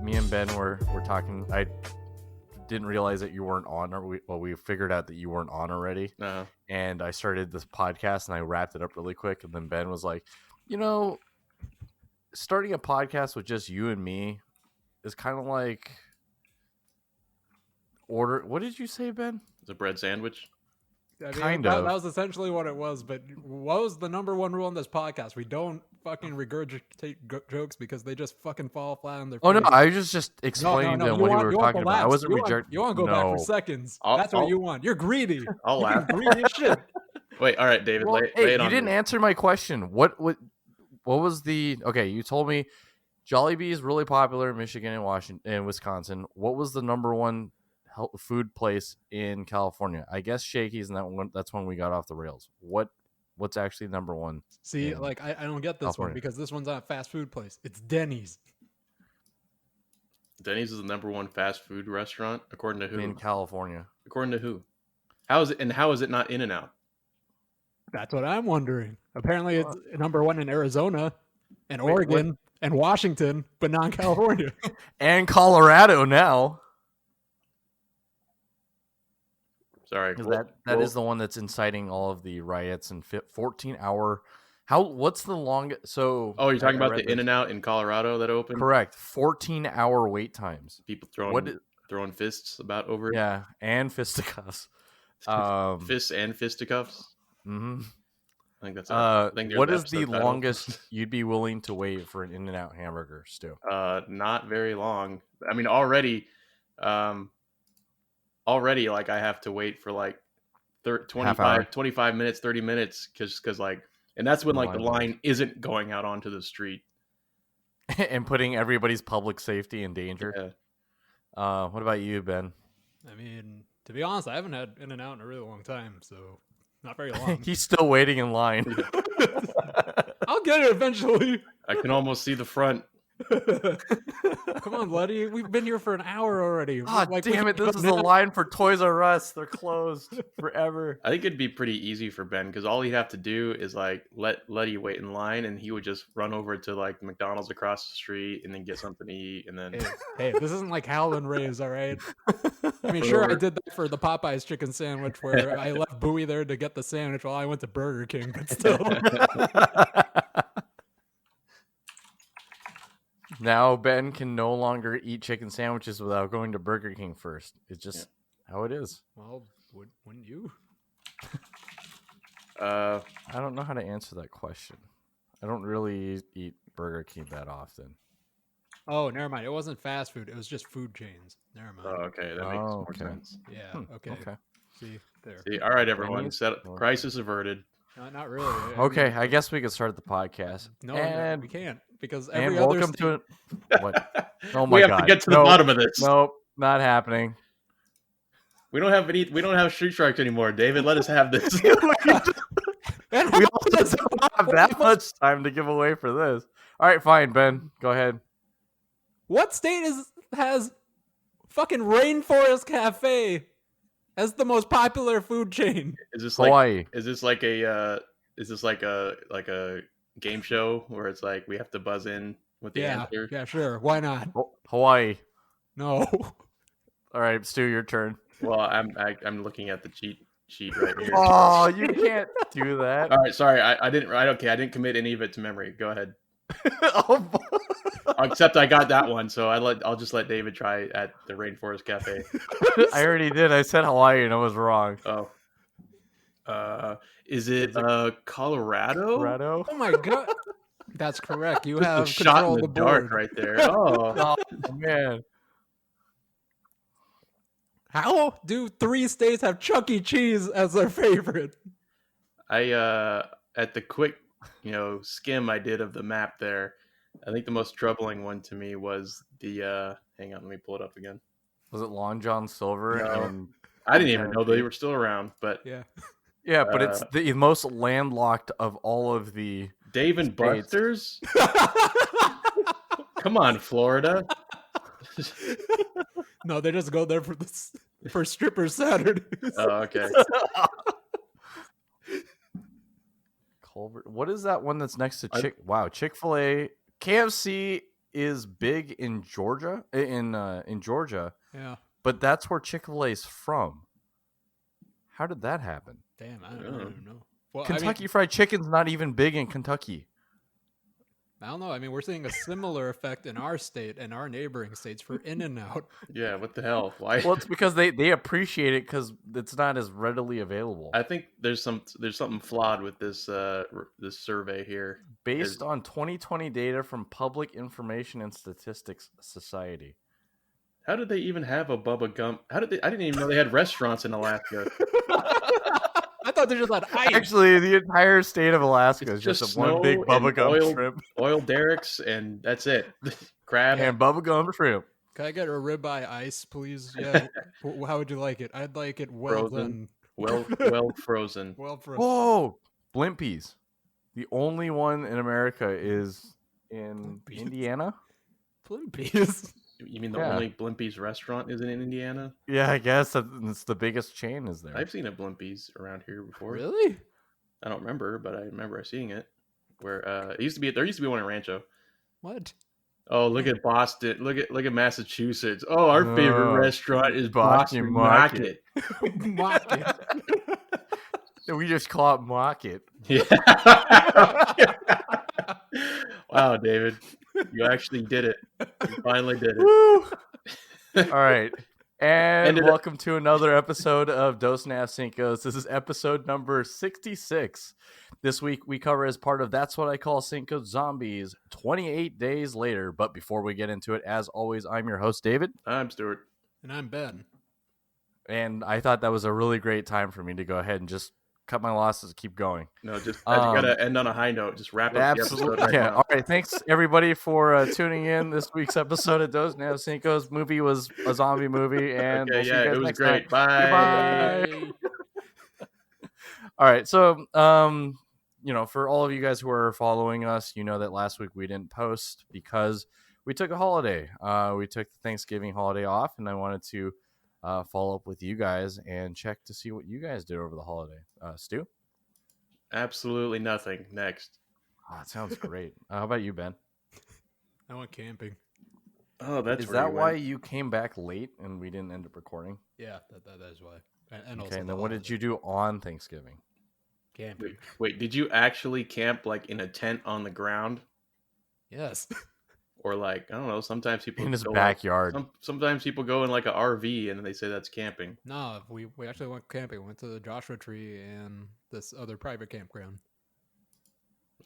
me and Ben were talking. I didn't realize that you weren't on, or we figured out that you weren't on already. Uh-huh. And I started this podcast and I wrapped it up really quick. And then Ben was like, starting a podcast with just you and me is kind of like what did you say, Ben? It's a bread sandwich. I mean, Kind that of. was essentially what it was. But what was the number one rule on this podcast? We don't fucking regurgitate jokes because they just fucking fall flat on their face. Oh no, I was just explaining to him what we were talking about. I wasn't rejecting. You want to go back for seconds? That's what you want. You're greedy. I'll laugh. Greedy as shit. Wait, all right, David. Well, lay hey, it on you didn't me. answer my question. What was the okay? You told me Jollibee is really popular in Michigan and Washington and Wisconsin. What was the number one food place in California? I guess Shakey's, and that's when we got off the rails. What's actually number one? See, like I don't get this California. one because this one's not a fast food place. It's Denny's. Denny's is the number one fast food restaurant, according to who? In California. According to who? How is it not In-N-Out? That's what I'm wondering. Apparently, it's number one in Arizona, and Oregon, and Washington, but not in California. And Colorado now. Sorry, That is the one that's inciting all of the riots and 14-hour. What's the longest? So you're talking about the In-N-Out in Colorado that opened? Correct. 14-hour wait times. People throwing fists about over it. Yeah, and fisticuffs. Fists and fisticuffs. Mm-hmm. I think that's. What is the longest you'd be willing to wait for an In-N-Out hamburger, Stu? Not very long. I mean, already, like I have to wait for like 25 minutes, 30 minutes, because like, and that's when like the line isn't going out onto the street and putting everybody's public safety in danger. Yeah. What about you, Ben? I mean, to be honest, I haven't had In-N-Out in a really long time, so not very long. He's still waiting in line. I'll get it eventually. I can almost see the front. Come on, Letty. We've been here for an hour already. Oh, damn it. This is the line for Toys R Us. They're closed forever. I think it'd be pretty easy for Ben because all he'd have to do is like let Letty wait in line and he would just run over to like McDonald's across the street and then get something to eat and then Hey, this isn't like Howlin' Rays, all right? I mean, sure, I did that for the Popeyes chicken sandwich where I left Bowie there to get the sandwich while I went to Burger King, but still. Now Ben can no longer eat chicken sandwiches without going to Burger King first. It's just how it is. Well, wouldn't you? I don't know how to answer that question. I don't really eat Burger King that often. Oh, never mind. It wasn't fast food. It was just food chains. Never mind. Oh, okay. That makes more sense. Yeah, okay. See, there. See, all right, everyone. Crisis averted. Not really. Okay, I guess we could start the podcast. No, and we can't because and every other welcome to it. What? Oh my we have God. to get to the bottom of this. Nope, not happening. We don't have Street Sharks anymore, David. Let us have this. We also don't have that much time to give away for this. All right, fine, Ben. Go ahead. What state has fucking Rainforest Cafe as the most popular food chain? Is this Hawaii? Like, is this like a game show where it's like we have to buzz in with the answer? Yeah, sure. Why not? Hawaii. No. All right, Stu, your turn. Well, I'm looking at the cheat sheet right here. Oh, you can't do that. All right, sorry, I didn't commit any of it to memory. Go ahead. Except I got that one, so I'll just let David try at the Rainforest Cafe. I already did. I said Hawaii and I was wrong. Oh. Is it Colorado? Colorado? Oh my God. That's correct. You Just have a shot control in of the the dark board. right there. Oh. Oh man. How do 3 states have Chuck E. Cheese as their favorite? I at the quick, skim I did of the map there, I think the most troubling one to me was the hang on, let me pull it up again. Was it Long John Silver? No. And I didn't even know they were still around, but yeah, but it's the most landlocked of all of the Dave and states. Buster's? Come on, Florida. No, they just go there for stripper Saturdays. Oh, okay. Culver. What is that one that's next to Chick-fil-A? KFC is big in Georgia, in Georgia, Yeah. but that's where Chick-fil-A's from. How did that happen? Damn, I Yeah. don't even know. Well, Kentucky Fried Chicken's not even big in Kentucky. I don't know. I mean, we're seeing a similar effect in our state and our neighboring states for In-N-Out. Yeah, what the hell? Why? Well, it's because they appreciate it because it's not as readily available. I think there's something flawed with this this survey here. Based on 2020 data from Public Information and Statistics Society. How did they even have a Bubba Gump? I didn't even know they had restaurants in Alaska. I thought they just had ice. Actually, the entire state of Alaska It's is just one snow big and Bubba Gump oil- shrimp Oil derricks, and that's it. Crab. and Bubba Gump shrimp. Can I get a ribeye ice, please? Yeah. How would you like it? I'd like it well Frozen. done. well frozen. Well frozen. Whoa, Blimpies. The only one in America is in Blimpies. Indiana. Blimpies. You mean the Yeah. only Blimpies restaurant is in Indiana? Yeah, I guess it's the biggest chain is there. I've seen a Blimpies around here before. Really? I don't remember, but I remember seeing it. Where there used to be one in Rancho. What? Oh, look at Boston! Look at Massachusetts! Oh, our favorite Oh, restaurant is Boston Boston Market. Market. Mock it. We just call it Market. Yeah. Wow, David, you actually did it. You finally did it. Woo! All right. And Ended up- welcome to another episode of Dos Nav Cincos. This is episode number 66. This week we cover as part of That's What I Call Cinco Zombies 28 days later. But before we get into it, as always, I'm your host, David. I'm Stuart. And I'm Ben. And I thought that was a really great time for me to go ahead and just cut my losses and keep going. No, just I gotta end on a high note. Just wrap up the Absolutely. episode right Yeah. now. All right. Thanks, everybody, for tuning in. This week's episode of Dos Nav Cincos. Movie was a zombie movie. And Okay, we'll see you yeah, guys it was next great. time. Bye. Goodbye. All right, so for all of you guys who are following us, you know that last week we didn't post because we took a holiday. We took the Thanksgiving holiday off, and I wanted to follow up with you guys and check to see what you guys did over the holiday. Stu? Absolutely nothing. Next. Oh, that sounds great. How about you, Ben? I went camping. Oh, that's Is where that you why went. you came back late and we didn't end up recording? Yeah, that is why. And also Okay, and the then what did holiday. you do on Thanksgiving? Camping. Wait, did you actually camp like in a tent on the ground, Yes. or like I don't know? Sometimes people In his go, like, backyard. sometimes people go in like an RV and they say that's camping. No, we actually went camping. We went to the Joshua Tree and this other private campground.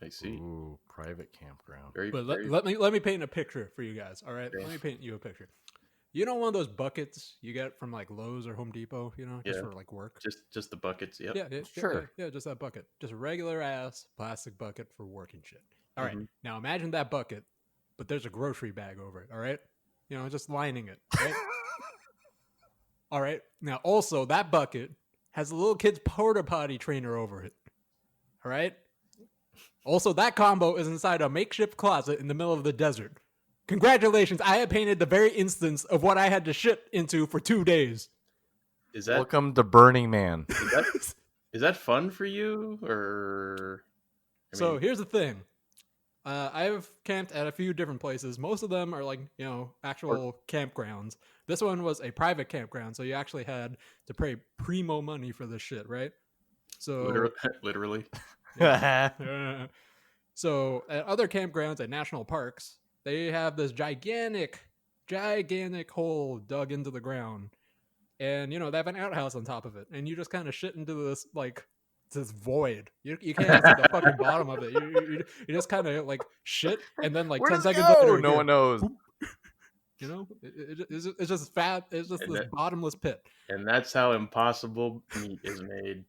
I see. Ooh, private campground. Very, But very- let me paint a picture for you guys. All right, Okay. let me paint you a picture. You know one of those buckets you get from like Lowe's or Home Depot, just Yeah. for like work. just the buckets. Yep. Yeah, Sure. yeah, just that bucket, just a regular ass plastic bucket for working shit. All right, Mhm. now imagine that bucket, but there's a grocery bag over it. All right, just lining it. Right? All right, now also that bucket has a little kid's porta potty trainer over it. All right. Also, that combo is inside a makeshift closet in the middle of the desert. Congratulations, I have painted the very instance of what I had to shit into for 2 days. Is that Welcome to Burning Man. is that fun for you or? I So mean, here's the thing. I've camped at a few different places. Most of them are like, actual campgrounds. This one was a private campground, so you actually had to pay primo money for this shit, right? So literally. So at other campgrounds at national parks, they have this gigantic hole dug into the ground. And, they have an outhouse on top of it. And you just kind of shit into this, this void. You can't see the fucking bottom of it. You just kind of, shit. And then, Where 10 does it seconds go? later, No one knows. it's just fat. It's just And this that- bottomless pit. And that's how impossible meat is made.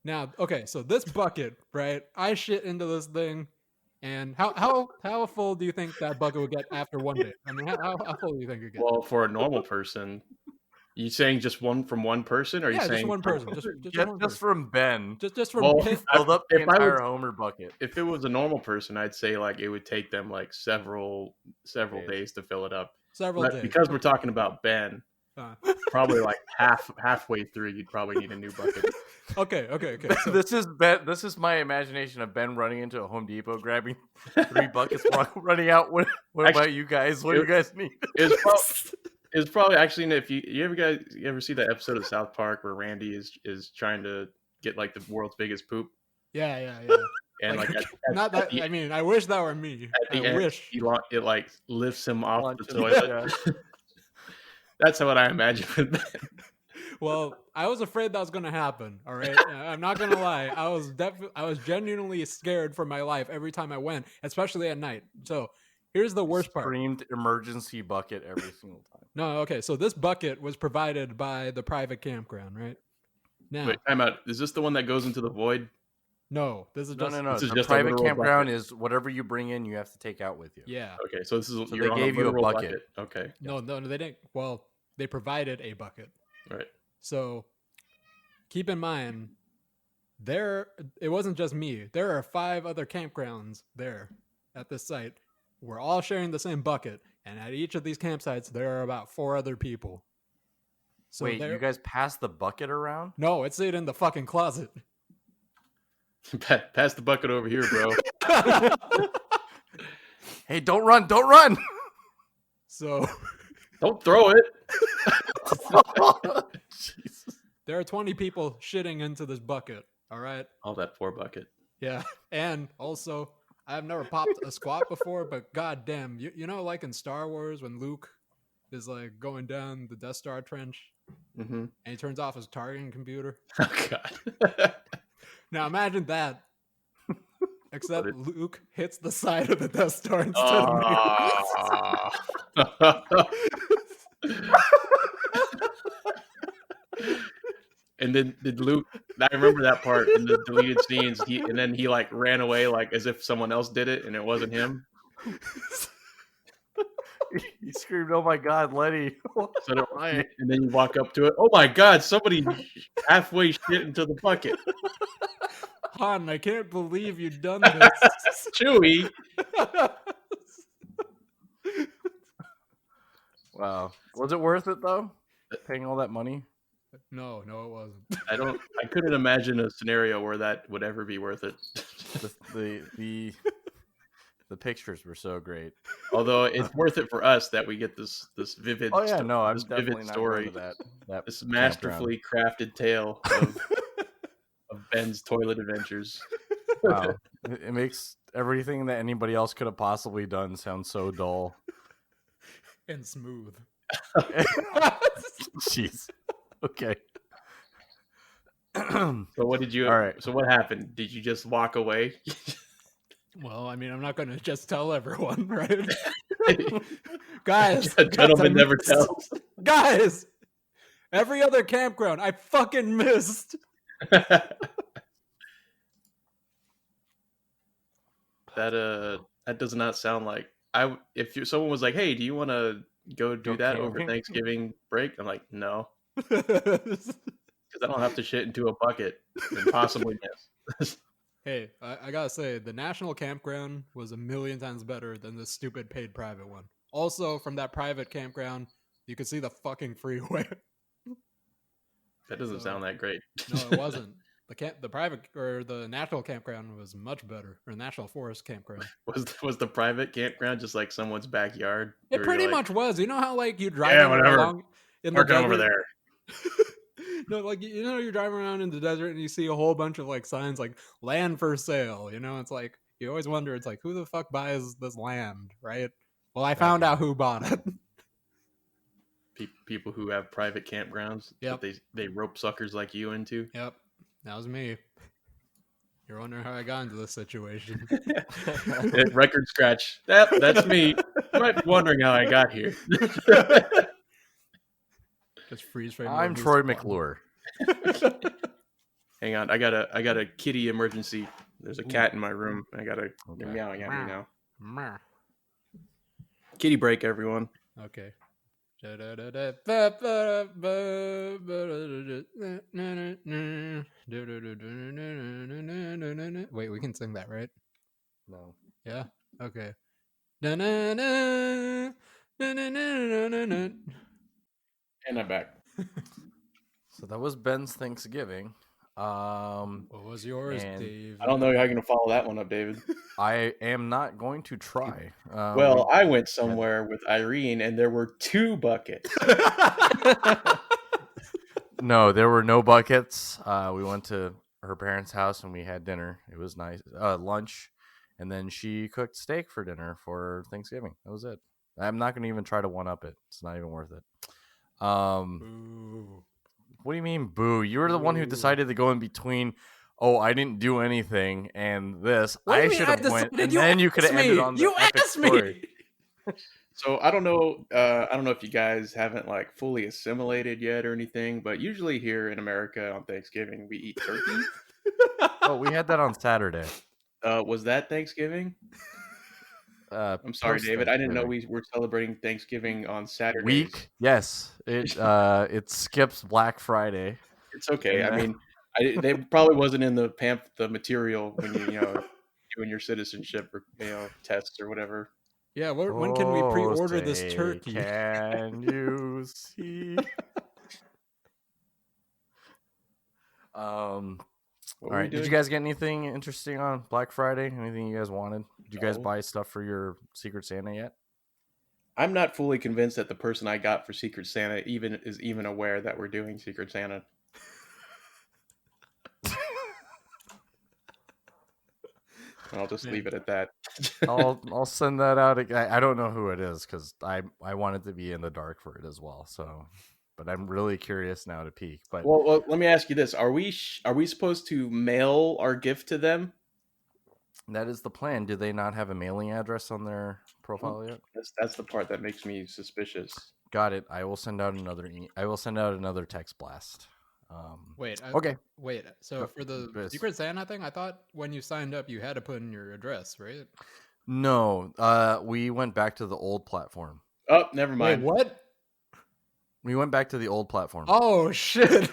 Now, okay, so this bucket, right? I shit into this thing, and how full do you think that bucket would get after one day? I mean, how full do you think it gets? Well, for a normal person, you saying just one from one person, or yeah, you saying just one person, just Just, one just person. from Ben. Just from Well, pit. Filled up the if I entire was- Homer bucket. If it was a normal person, I'd say like it would take them like several Days. days to fill it up. Several But days. because we're talking about Ben, Probably like halfway through, you'd probably need a new bucket. Okay. So, This is my imagination of Ben running into a Home Depot, grabbing 3 buckets, running out. What about you guys? What do you guys need? It's probably actually, if you ever see that episode of South Park where Randy is trying to get like the world's biggest poop, yeah. and like Not that. I mean, I wish that were me. at the I end, wish. it like lifts him off the Launches, toilet. yeah. That's what I imagine with Ben. Well, I was afraid that was going to happen. All right, I'm not going to lie. I was genuinely scared for my life every time I went, especially at night. So here's the worst part. Screamed emergency bucket every single time. No, okay. So this bucket was provided by the private campground, right? Now, Wait, time out. Is this the one that goes into the void? no, this is just No. This is The just a private literal campground bucket. is whatever you bring in, you have to take out with you. yeah. Okay, so this is So you're they on gave you a literal bucket. Okay, No, they didn't. Well, they provided a bucket. right. So keep in mind, it wasn't just me. There are 5 other campgrounds there at this site. We're all sharing the same bucket, and at each of these campsites, there are about 4 other people. So Wait, you guys passed the bucket around? No, it stayed in the fucking closet. Pass the bucket over here, bro. Hey, don't run! Don't run! So Don't throw it. Jesus. there are 20 people shitting into this bucket. All right. Oh, that poor bucket. Yeah. And also, I've never popped a squat before, but goddamn, you know, like in Star Wars when Luke is like going down the Death Star trench Mm-hmm. and he turns off his targeting computer. Oh God. Now imagine that. Except What Luke hits the side of the Death Star instead of me. And then did Luke? I remember that part in the deleted scenes. And then he like ran away, like as if someone else did it, and it wasn't him. He screamed, "Oh my God, Letty!" So and then you walk up to it. Oh my God! Somebody halfway shit into the bucket. Han, I can't believe you've done this. Chewie. Wow, was it worth it though? Paying all that money? No, it wasn't. I couldn't imagine a scenario where that would ever be worth it. The pictures were so great. Although it's worth it for us that we get this vivid. Oh yeah, no, I'm this definitely vivid not story. going to that. This masterfully crafted tale of Ben's toilet adventures. Wow, it makes everything that anybody else could have possibly done sound so dull. And smooth. Jeez. Okay. So what did you? All right. So what happened? Did you just walk away? Well, I mean, I'm not going to just tell everyone, right? Guys. A gentleman never tells. tells. Guys. Every other campground, I fucking missed. That does not sound like someone was like, "Hey, do you want to go do that over camping? Thanksgiving break?" I'm like, "No," because I don't have to shit into a bucket and possibly miss. Hey, I gotta say, the national campground was a million times better than the stupid paid private one. Also, from that private campground, you could see the fucking freeway. That doesn't sound that great. No, it wasn't. The private or the national campground was much better, or national forest campground. Was the private campground just like someone's backyard? It Where pretty you're like, much was. You know how like you drive Yeah, whatever. along in the Park over desert? there. No, like you know, you're driving around in the desert and you see a whole bunch of like signs like land for sale. You know, it's like you always wonder, it's like who the fuck buys this land, right? Well, I found out who bought it. People who have private campgrounds Yep. that they rope suckers like you into. Yep, that was me. You're wondering how I got into this situation. Record scratch. That's me. You might be wondering how I got here. Just freeze frame. I'm Troy McClure. Hang on, I got a kitty emergency. There's a cat in my room. I got a Okay. meowing at me now. Meh. Kitty break, everyone. Okay. Wait, we can sing that, right? No. Yeah. Okay. And I'm back. So that was Ben's Thanksgiving. What was yours, And Dave? I don't know how you're going to follow that one up, David. I am not going to try. Well, I went somewhere with Irene, and there were 2 buckets. No, there were no buckets. We went to her parents' house and we had dinner. It was nice. Lunch, and then she cooked steak for dinner for Thanksgiving. That was it. I'm not going to even try to one up it. It's not even worth it. Ooh. What do you mean, boo? You were the one who Boo. decided to go in between. Oh, I didn't do anything, and this. What do you I mean should have went, decided? and then you could have asked ended me. on the You epic asked story. me. So I don't know. I don't know if you guys haven't like fully assimilated yet or anything, but usually here in America on Thanksgiving we eat turkey. Oh, we had that on Saturday. Was that Thanksgiving? I'm sorry, David. I didn't know we were celebrating Thanksgiving on Saturdays. Week. Yes, it skips Black Friday. It's okay. And I mean, they probably wasn't in the material when you doing your citizenship or tests or whatever. Yeah, when can we pre-order this say, turkey? Can you see? All right. Did you guys get anything interesting on Black Friday? Anything you guys wanted? Did you guys buy stuff for your Secret Santa yet? I'm not fully convinced that the person I got for Secret Santa is even aware that we're doing Secret Santa. I'll just leave it at that. I'll send that out. I don't know who it is because I wanted to be in the dark for it as well. So, but I'm really curious now to peek. But well, let me ask you this: Are we supposed to mail our gift to them? That is the plan. Do they not have a mailing address on their profile yet? That's the part that makes me suspicious. Got it. I will send out another text blast. Wait. Okay. Wait. So for the Secret Santa thing, I thought when you signed up, you had to put in your address, right? No. We went back to the old platform. Oh, never mind. Wait, what? We went back to the old platform. Oh shit.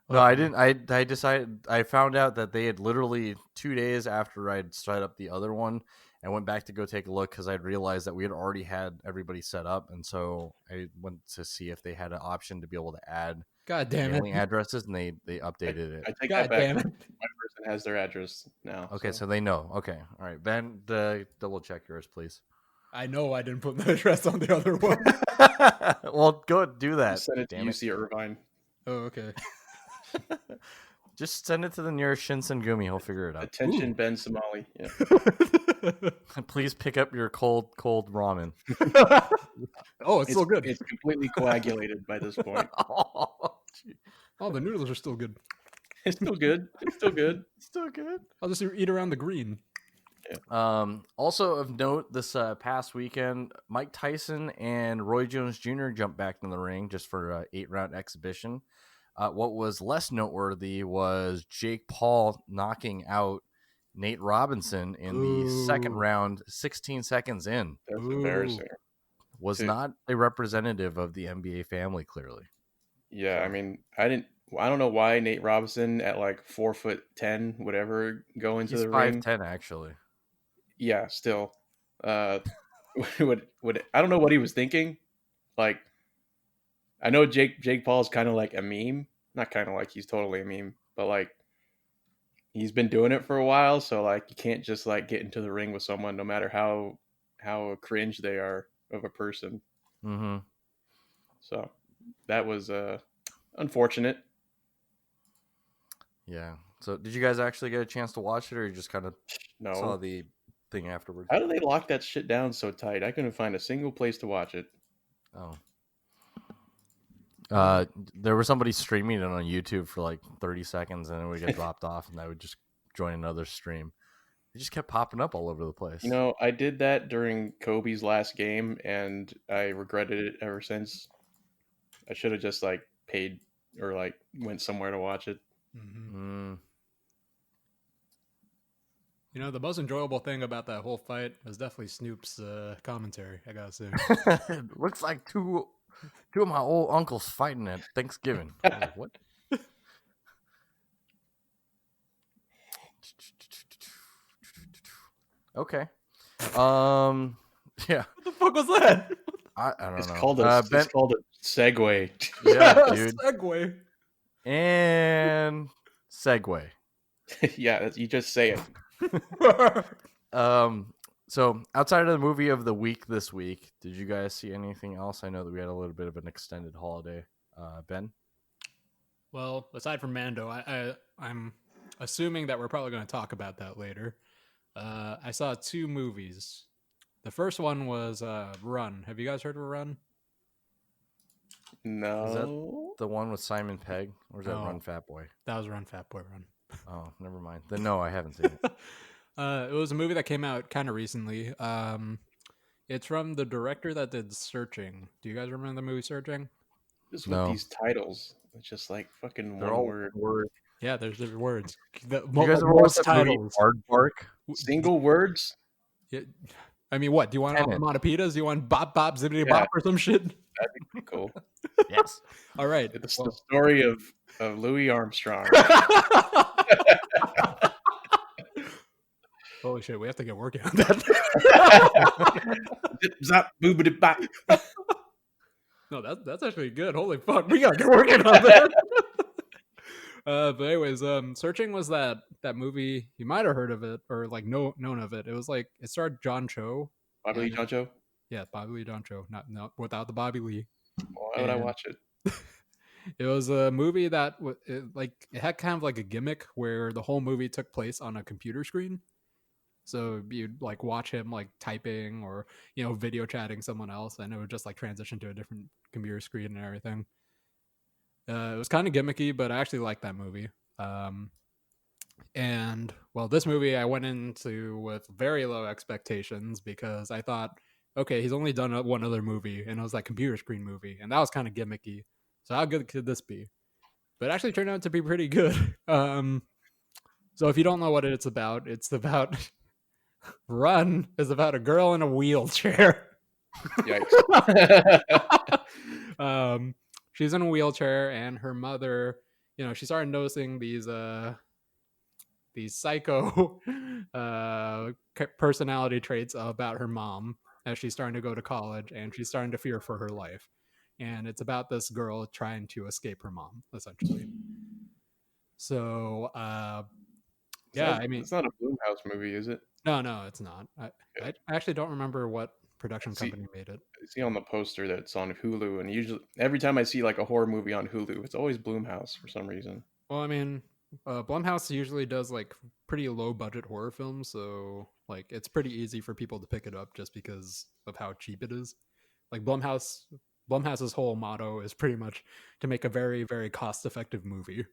No, I didn't. I decided. I found out that they had literally 2 days after I'd set up the other one. I went back to go take a look because I'd realized that we had already had everybody set up, and so I went to see if they had an option to be able to add God damn mailing it. addresses, and they updated it. I take God that back. damn it. My person has their address now. Okay, so they know. Okay, all right, Ben, double check yours, please. I know I didn't put the address on the other one. Well, go do that. Send it to UC Irvine. Oh, okay. Just send it to the nearest Shinsengumi. He'll figure it out. Attention, Ben Somali. Yeah. Please pick up your cold ramen. Oh, it's still good. It's completely coagulated by this point. Oh, the noodles are still good. It's still good. It's still good. Still good. I'll just eat around the green. Also of note, this past weekend, Mike Tyson and Roy Jones Jr. jumped back in the ring just for an 8-round exhibition. What was less noteworthy was Jake Paul knocking out Nate Robinson in the second round, 16 seconds in. That's embarrassing. Was not a representative of the NBA family, clearly. Yeah, I mean, I don't know why Nate Robinson at like 4'10", whatever, go into the ring. 5'10", actually. Yeah, still. I don't know what he was thinking. Like, I know Jake Paul's kind of like a meme. Not kind of like he's totally a meme, but like he's been doing it for a while, so like you can't just like get into the ring with someone no matter how cringe they are of a person. Mm-hmm. So that was unfortunate. Yeah. So did you guys actually get a chance to watch it, or you just kind of saw the thing afterwards? How do they lock that shit down so tight? I couldn't find a single place to watch it. Oh. There was somebody streaming it on YouTube for like 30 seconds, and then we get dropped off, and I would just join another stream. It just kept popping up all over the place. You know, I did that during Kobe's last game, and I regretted it ever since. I should have just like paid or like went somewhere to watch it. Mm-hmm. You know, the most enjoyable thing about that whole fight was definitely Snoop's commentary, I gotta say. Looks like two of my old uncles fighting at Thanksgiving. Like, what? Okay. Yeah. What the fuck was that? I don't It's know. called a Ben, it's called a segue. yeah, dude. Segway. And segue. Yeah, you just say it. So outside of the movie of the week this week, did you guys see anything else? I know that we had a little bit of an extended holiday. Ben? Well, aside from Mando, I'm assuming that we're probably going to talk about that later. I saw 2 movies. The first one was Run. Have you guys heard of Run? No. The one with Simon Pegg? Or is that No. Run Fat Boy? That was Run Fat Boy Run. Oh, never mind. Then no, I haven't seen it. It was a movie that came out kind of recently. It's from the director that did Searching. Do you guys remember the movie Searching? Just No. with these titles, it's just like fucking They're one all word. words. Yeah, there's different words. The You guys ever most watched that movie titles. Aardvark? Single words. Yeah. I mean, what? Do you want Tenet. onomatopoeias? Do you want bop bop zippity Yeah. bop or some shit? That'd be pretty cool. Yes. All right. It's the story of Louis Armstrong. Holy shit, we have to get working on that. Zip, zap, boobity bop. No, that's actually good. Holy fuck, we gotta get working on that. But anyways, Searching was that movie. You might have heard of it or like known of it. It was like it starred John Cho. Bobby Lee And- John Cho. Yeah, Bobby Lee John Cho. Not without the Bobby Lee. Why would I And- watch it? It was a movie that it had kind of like a gimmick where the whole movie took place on a computer screen. So you'd like watch him like typing or video chatting someone else, and it would just like transition to a different computer screen and everything. It was kind of gimmicky, but I actually liked that movie. And well, this movie I went into with very low expectations because I thought, okay, he's only done one other movie, and it was that computer screen movie, and that was kind of gimmicky. So how good could this be? But it actually turned out to be pretty good. So if you don't know what it's about Run is about a girl in a wheelchair. Yikes. She's in a wheelchair, and her mother, she started noticing these psycho personality traits about her mom as she's starting to go to college, and she's starting to fear for her life. And it's about this girl trying to escape her mom, essentially. So, yeah, I mean, it's not a Blumhouse movie, is it? no, it's not. I actually don't remember what production company made it. I see on the poster that it's on Hulu, and usually every time I see like a horror movie on Hulu, it's always Blumhouse for some reason. Well, I mean, Blumhouse usually does like pretty low budget horror films, so like it's pretty easy for people to pick it up just because of how cheap it is. Like Blumhouse's whole motto is pretty much to make a very, very cost-effective movie.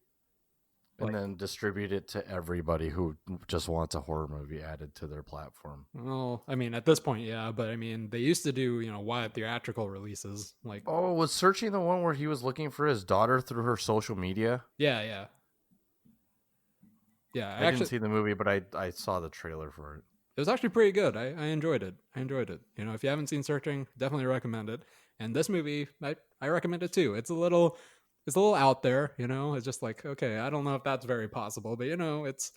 And then distribute it to everybody who just wants a horror movie added to their platform. Well, I mean, at this point, yeah, but I mean, they used to do, wide theatrical releases. Like, Oh, was Searching the one where he was looking for his daughter through her social media? yeah. I didn't see the movie, but I saw the trailer for it. It was actually pretty good. I enjoyed it. If you haven't seen Searching, definitely recommend it. And this movie, I recommend it too. It's a little out there, It's just like, okay, I don't know if that's very possible, but it's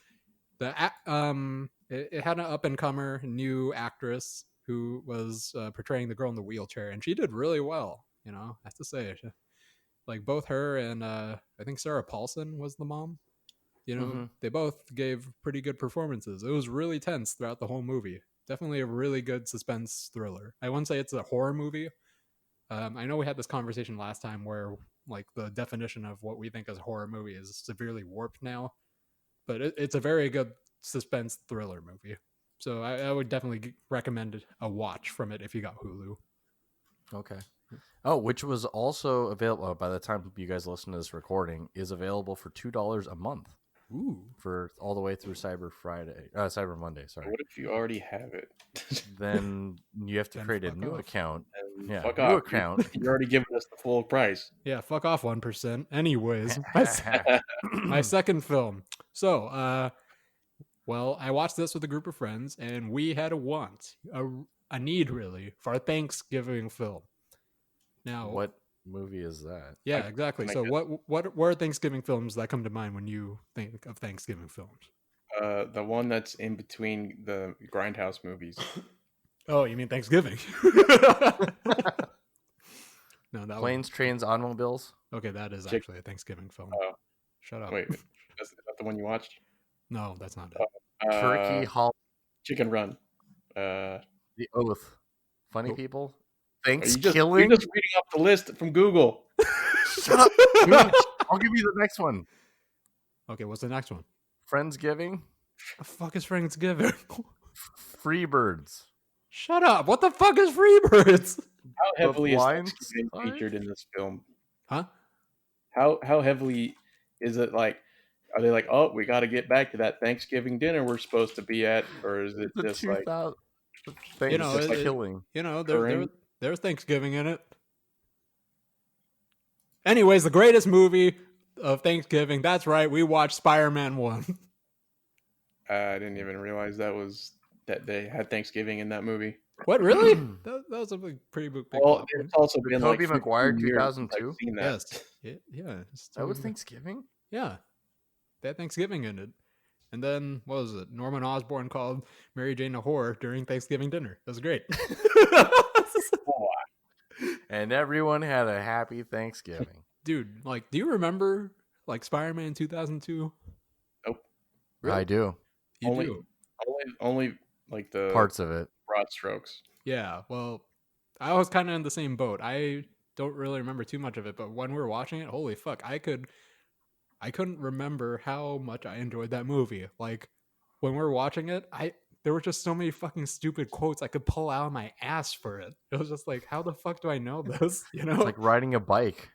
it had an up and comer new actress who was portraying the girl in the wheelchair, and she did really well. I have to say, like both her and I think Sarah Paulson was the mom. They both gave pretty good performances. It was really tense throughout the whole movie. Definitely a really good suspense thriller. I wouldn't say it's a horror movie. I know we had this conversation last time where like the definition of what we think as a horror movie is severely warped now, but it's a very good suspense thriller movie. So I would definitely recommend a watch from it if you got Hulu. Okay. Oh, which was also available by the time you guys listen to this recording, is available for $2 a month. Ooh. For all the way through Cyber Monday. Sorry. What if you already have it? Then you have to Then create a fuck new off. account. And Yeah, fuck new off. account. You're already giving us the full price. Yeah, fuck off 1%. Anyways, my second film. So, well, I watched this with a group of friends, and we had a need really for a Thanksgiving film. Now, What movie is that? Yeah, exactly. I So, guess. what are Thanksgiving films that come to mind when you think of Thanksgiving films? The one that's in between the Grindhouse movies. Oh, you mean Thanksgiving? No, that Planes, Trains, Automobiles. okay. That is Chick- actually a Thanksgiving film. Uh, Shut up. wait, that's not the one you watched? No, that's not it. Turkey, Hall, Chicken Run. Uh, The Oath. Funny Oh. People. are you just Thanksgiving. you're just reading off the list from Google. Shut up. Dude. I'll give you the next one. Okay, what's the next one? Friendsgiving. The fuck is Thanksgiving? Freebirds. Shut up! What the fuck is Freebirds? How heavily is Blind Thanksgiving Side? featured in this film? Huh? How heavily is it? Like, are they like, oh, we got to get back to that Thanksgiving dinner we're supposed to be at, or is it The just like 2000. You know, it- Killing. You know, Occurring? there's Thanksgiving in it. Anyways, the greatest movie of Thanksgiving. That's right. We watched Spider-Man 1. I didn't even realize that they had Thanksgiving in that movie. What, really? that was a pretty big Well, plot it's point. also The been Tobey like Maguire 15 years since 2002? I've seen that. Yes. Yeah. It's That was totally- Thanksgiving? Yeah. They had Thanksgiving in it. And then, what was it? Norman Osborn called Mary Jane a whore during Thanksgiving dinner. That was great. And everyone had a happy Thanksgiving. Dude, like, do you remember, like, Spider-Man 2002? Really? I do. You Only- do? Only like the Parts of it. broad strokes. Yeah, well, I was kind of in the same boat. I don't really remember too much of it, but when we were watching it, holy fuck, I couldn't remember how much I enjoyed that movie. Like, when we were watching it, there were just so many fucking stupid quotes I could pull out of my ass for it. It was just like, how the fuck do I know this? You know, It's like riding a bike.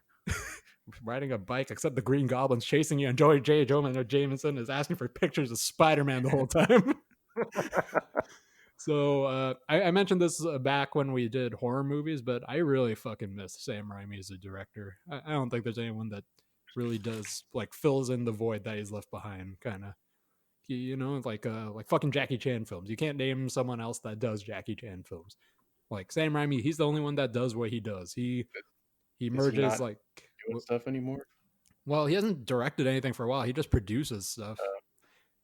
riding a bike, except the Green Goblin's chasing you, and J. Jonah Jameson is asking for pictures of Spider-Man the whole time. So I mentioned this back when we did horror movies, but I really fucking miss Sam Raimi as a director. I don't think there's anyone that really does like fills in the void that he's left behind, kind of. You know, like fucking Jackie Chan films. You can't name someone else that does Jackie Chan films. Like Sam Raimi, he's the only one that does what he does. He merges not like Doing stuff anymore. well, he hasn't directed anything for a while. He just produces stuff.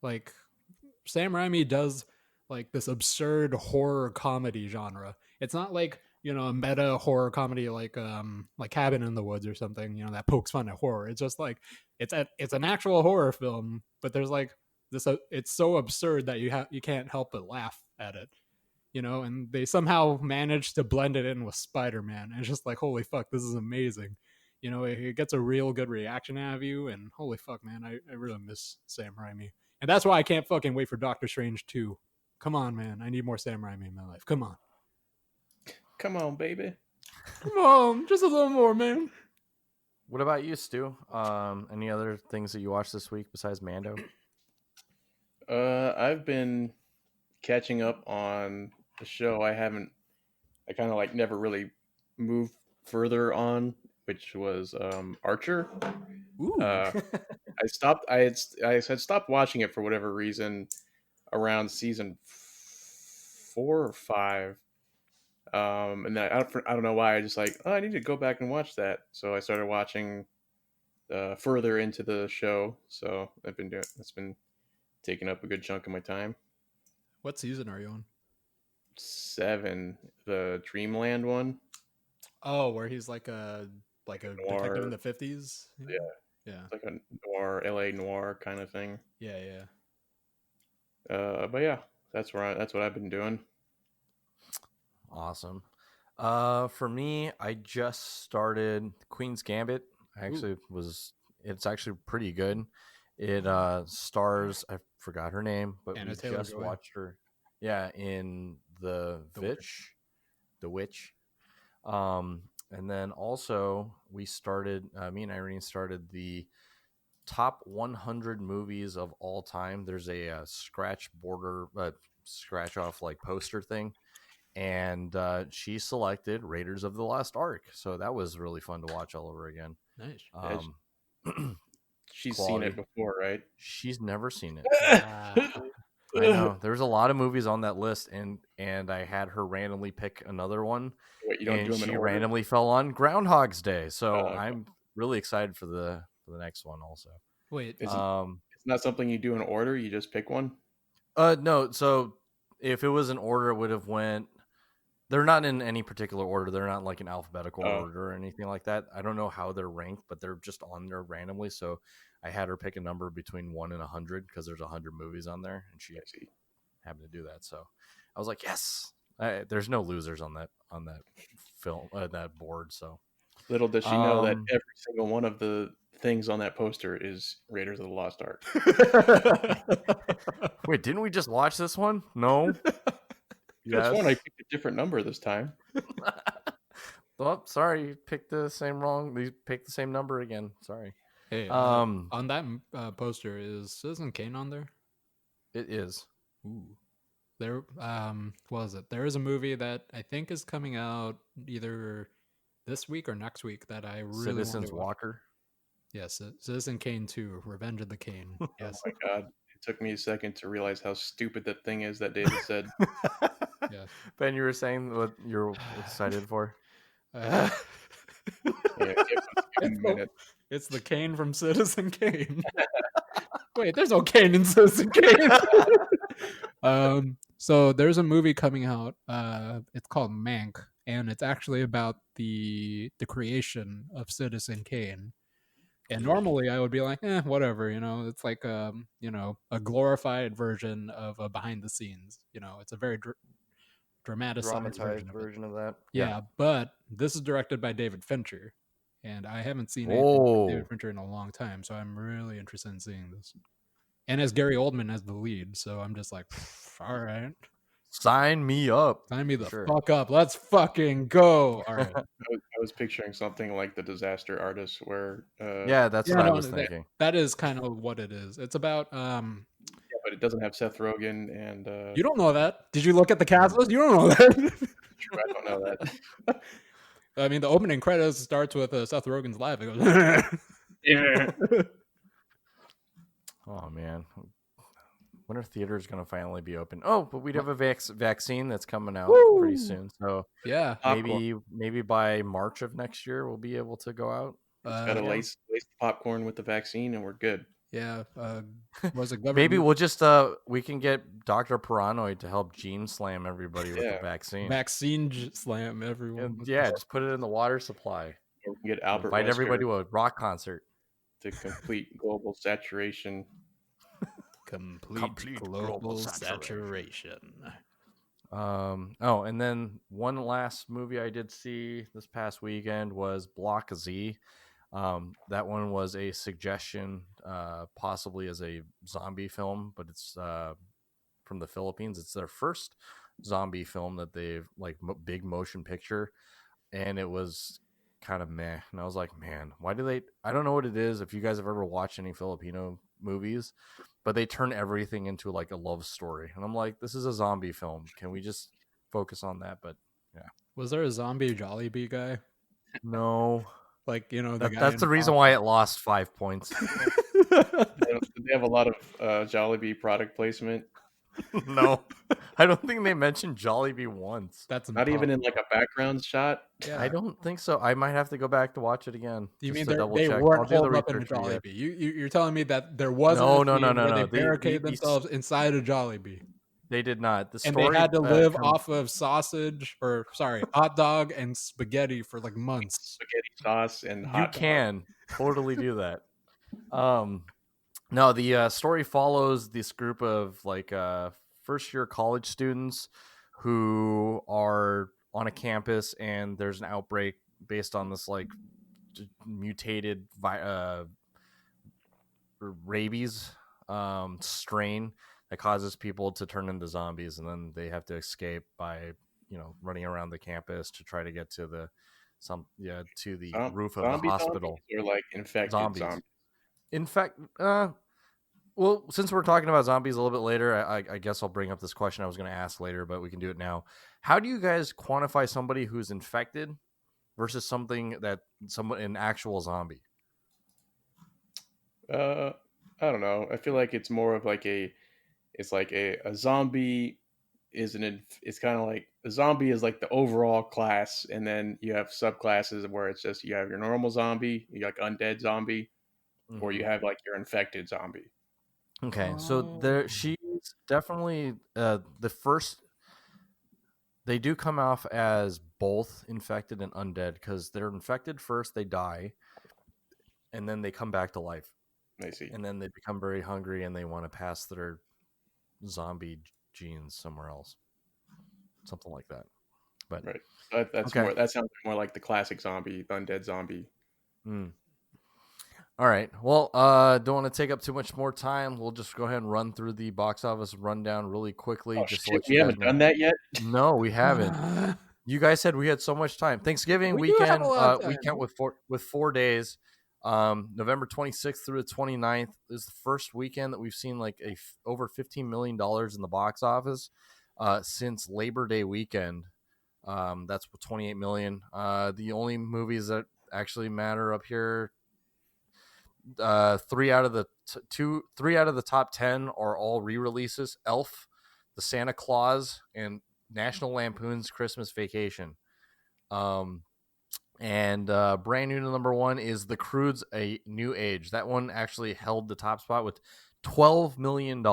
Like Sam Raimi does like this absurd horror comedy genre. It's not like, you know, a meta horror comedy like Cabin in the Woods or something, you know, that pokes fun at horror. It's just like it's an actual horror film, but there's like this it's so absurd that you can't help but laugh at it. You know, and they somehow managed to blend it in with Spider-Man. And it's just like, holy fuck, this is amazing. You know, it gets a real good reaction out of you, and holy fuck, man, I really miss Sam Raimi. And that's why I can't fucking wait for Doctor Strange 2. Come on, man. I need more Sam Raimi in my life. Come on. Come on, baby. Come on. Just a little more, man. What about you, Stu? Any other things that you watched this week besides Mando? I've been catching up on the show. I kind of like never really moved further on, which was Archer. Ooh. I had stopped watching it for whatever reason around season 4 or 5. And then I don't know why. I just like, oh, I need to go back and watch that. So I started watching further into the show. So it's been taking up a good chunk of my time. What season are you on? 7, the Dreamland one. Oh, where he's like a detective Noir. in the 50s? Yeah. Yeah. It's like a noir, LA noir kind of thing. Yeah, yeah. But yeah, that's what I've been doing. Awesome. For me, I just started Queen's Gambit. It's actually pretty good. It stars, I forgot her name, but Anna we Taylor-Joy. just watched her. Yeah, in The Witch. And then also me and Irene started the top 100 movies of all time. There's a scratch off like poster thing, and she selected Raiders of the Lost Ark. So that was really fun to watch all over again. Nice. She's Quality. seen it before, right? She's never seen it. Ah. I know there's a lot of movies on that list, and I had her randomly pick another one. Wait, you don't And do them in she order? randomly fell on Groundhog's Day, so Oh, okay. I'm really excited for the next one also. Wait. Is it- It's not something you do in order. You just pick one. No. So if it was in order, it would have went They're not in any particular order. They're not like in alphabetical Oh. order or anything like that. I don't know how they're ranked, but they're just on there randomly. So I had her pick a number between 1 and 100 because there's 100 movies on there, and she I see. happened to do that. So I was like, yes. There's no losers on that film that board. So Little does she know that Um, every single one of the things on that poster is Raiders of the Lost Ark. wait, didn't we just watch this one? No. Yes. Yes. One, I picked a different number this time. Oh, sorry, you picked the same wrong. You picked the same number again. Sorry. Hey, Um, on that poster is Citizen Kane on there? it is. Ooh. There, what is it? There is a movie that I think is coming out either this week or next week that I really want Citizens to watch. Walker. Yes, Citizen Kane 2, Revenge of the Kane. Yes. Oh my god. It took me a second to realize how stupid that thing is that David said. Yeah. Ben, you were saying what you're excited for? Yeah, give us a It's minute. It's the Kane from Citizen Kane. Wait, there's no Kane in Citizen Kane. So there's a movie coming out. It's called Mank, and it's actually about the creation of Citizen Kane. And normally I would be like, whatever, it's like a glorified version of a behind the scenes. It's a very dramatized version of it. that. Yeah, but this is directed by David Fincher, and I haven't seen anything Oh. from David Fincher in a long time, so I'm really interested in seeing this. And as Gary Oldman as the lead, so I'm just like, all right, Sign me up. sign me the Sure. fuck up. Let's fucking go. All right. I was picturing something like The Disaster Artist, where Yeah, that's what I no, was thinking. that is kind of what it is. It's about yeah, but it doesn't have Seth Rogen and you don't know that. Did you look at the cast list? You don't know that. true, I don't know that. I mean, the opening credits starts with Seth Rogen's laugh. It goes, Yeah. Oh man, when are theaters going to finally be open? Oh, but we'd have a vaccine that's coming out pretty Woo! soon. So yeah. maybe by March of next year we'll be able to go out. Just gotta Yeah. lace the popcorn with the vaccine, and we're good. Yeah. Was it government? Maybe we'll just we can get Dr. Paranoid to help Gene slam everybody with the Yeah. vaccine. vaccine slam everyone. And yeah, just put it in the water supply. Or we can get Albert Invite everybody Wesker to a rock concert. to complete global saturation. Complete global saturation. Oh, and then one last movie I did see this past weekend was Block Z. That one was a suggestion, possibly as a zombie film, but it's from the Philippines. It's their first zombie film that they've like big motion picture, and it was kind of meh. And I was like, man, why do they? I don't know what it is. If you guys have ever watched any Filipino movies, but they turn everything into like a love story, and I'm like, this is a zombie film. Can we just focus on that? But Was there a zombie Jollibee guy? no. Like, the guy That's in the reason why it lost 5 points. They have a lot of Jollibee product placement. No, I don't think they mentioned Jollibee once. That's Not even in like a background shot. Yeah. I don't think so. I might have to go back to watch it again. You just mean to double they check. weren't I'll do the holed up in a research for you. Jollibee? You're telling me that there wasn't No, a no, no, scene no, where no. they They- barricade these- themselves inside a Jollibee, They did not. The and story they had to live comes- off of hot dog and spaghetti for like months. Spaghetti sauce and You hot dog. can totally do that. No, the story follows this group of like first year college students who are on a campus, and there's an outbreak based on this like mutated rabies strain that causes people to turn into zombies, and then they have to escape by running around the campus to try to get to the roof of the Zombie hospital. zombies or like infected zombies. In fact, well, since we're talking about zombies a little bit later, I guess I'll bring up this question I was going to ask later, but we can do it now. How do you guys quantify somebody who's infected versus an actual zombie? I don't know. I feel like it's more of like a zombie it's kind of like a zombie is like the overall class, and then you have subclasses where it's just you have your normal zombie, you got like undead zombie, or you have like your infected zombie. Okay, so she's definitely the first. They do come off as both infected and undead because they're infected first, they die, and then they come back to life. I see. And then they become very hungry and they want to pass their zombie genes somewhere else. Something like that. But Right. That's okay. more. That sounds more like the classic zombie, undead zombie. All right. Well, don't want to take up too much more time. We'll just go ahead and run through the box office rundown really quickly. Oh Just to shit, let we you guys haven't know. done that yet. No, we haven't. You guys said we had so much time. Thanksgiving We do have weekend, a lot of time. weekend with 4 days. November 26th through the 29th is the first weekend that we've seen like over $15 million in the box office since Labor Day weekend. That's 28 million. The only movies that actually matter up here, three out of the top 10 are all re-releases: Elf, The Santa Claus, and National Lampoon's Christmas Vacation. And brand new to number 1 is The Croods: A New Age. That one actually held the top spot with $12 million.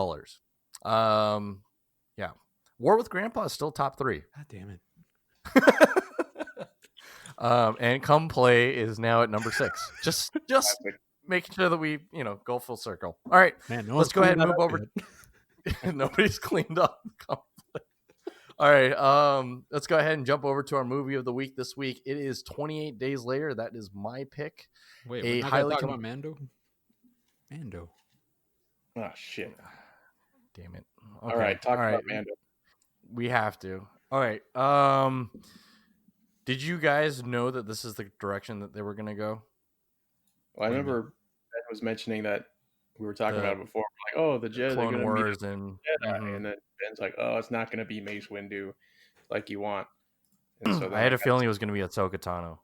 Yeah, War with Grandpa is still top 3. God damn it. And Come Play is now at number 6. Just making sure that we go full circle. All right, Man, no let's go ahead and move over. Nobody's cleaned up. All right, let's go ahead and jump over to our movie of the week this week. It is 28 Days Later. That is my pick. Wait, we're not gonna talk about Mando? Mando. Oh shit. Damn it. Okay. All right, talk about Mando. We have to. All right. Did you guys know that this is the direction that they were going to go? Well, I remember Ben was mentioning that we were talking about it before. Like, oh, the Jedi, Clone Wars, and and then Ben's like, oh, it's not going to be Mace Windu like you want. And so I had a feeling it was going to be Ahsoka Tano.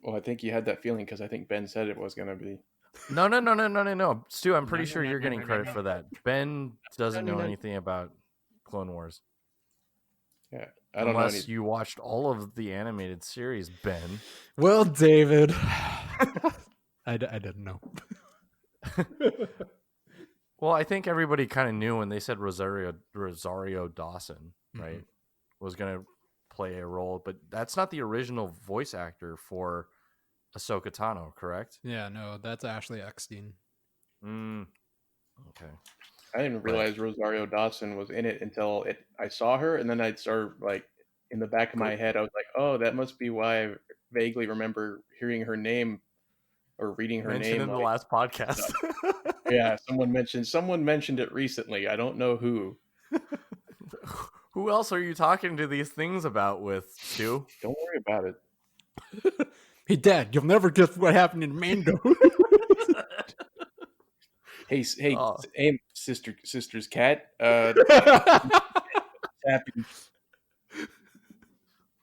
Well, I think you had that feeling because I think Ben said it was going to be. No. Stu, I'm pretty sure you're getting credit for that. Ben doesn't know anything about Clone Wars. Yeah, I don't know. Unless you watched all of the animated series, Ben. Well, David, I didn't know. Well, I think everybody kind of knew when they said Rosario Dawson, right, was going to play a role, but that's not the original voice actor for Ahsoka Tano, correct? Yeah, no, that's Ashley Eckstein. Okay. I didn't realize Rosario Dawson was in it until I saw her, and then I started like in the back of my head, I was like, "Oh, that must be why I vaguely remember hearing her name or reading her name in the last podcast." Yeah, someone mentioned it recently. I don't know who. Who else are you talking to these things about with, Stu? Don't worry about it. Hey, Dad, you'll never guess what happened in Mando. Hey, sister's cat. Happy.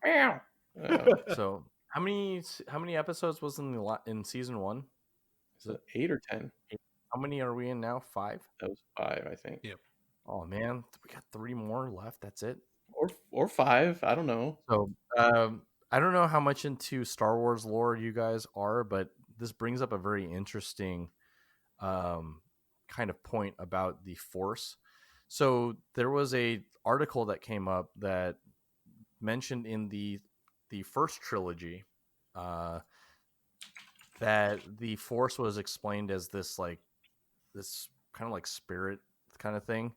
Meow. So, how many episodes was in season 1? Is it 8 or 10? How many are we in now? 5? That was 5, I think. Yep. Oh man, we got 3 more left. That's it. Or 5. I don't know. So, I don't know how much into Star Wars lore you guys are, but this brings up a very interesting kind of point about the Force. So there was a article that came up that mentioned in the first trilogy that the Force was explained as this kind of like spirit kind of thing,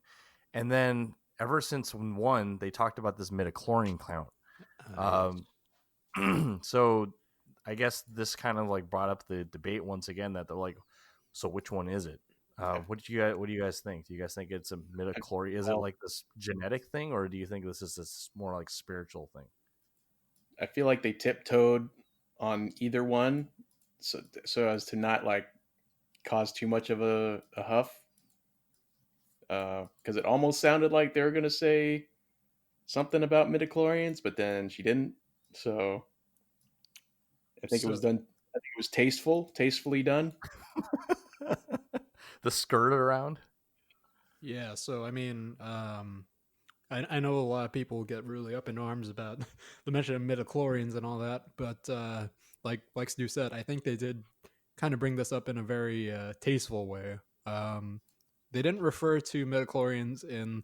and then ever since 1, they talked about this midichlorian count. So I guess this kind of like brought up the debate once again that they're like, so which one is it? What do you guys think? Do you guys think it's a midichlorian? Is it like this genetic thing, or do you think this is this more like spiritual thing? I feel like they tiptoed on either one, so as to not like cause too much of a huff. Because it almost sounded like they were gonna say something about midichlorians, but then she didn't. So I think it was done. I think it was tastefully done. The skirt around. Yeah, so I mean, I know a lot of people get really up in arms about the mention of midichlorians and all that, but like Stu said, I think they did kind of bring this up in a very tasteful way. They didn't refer to midichlorians in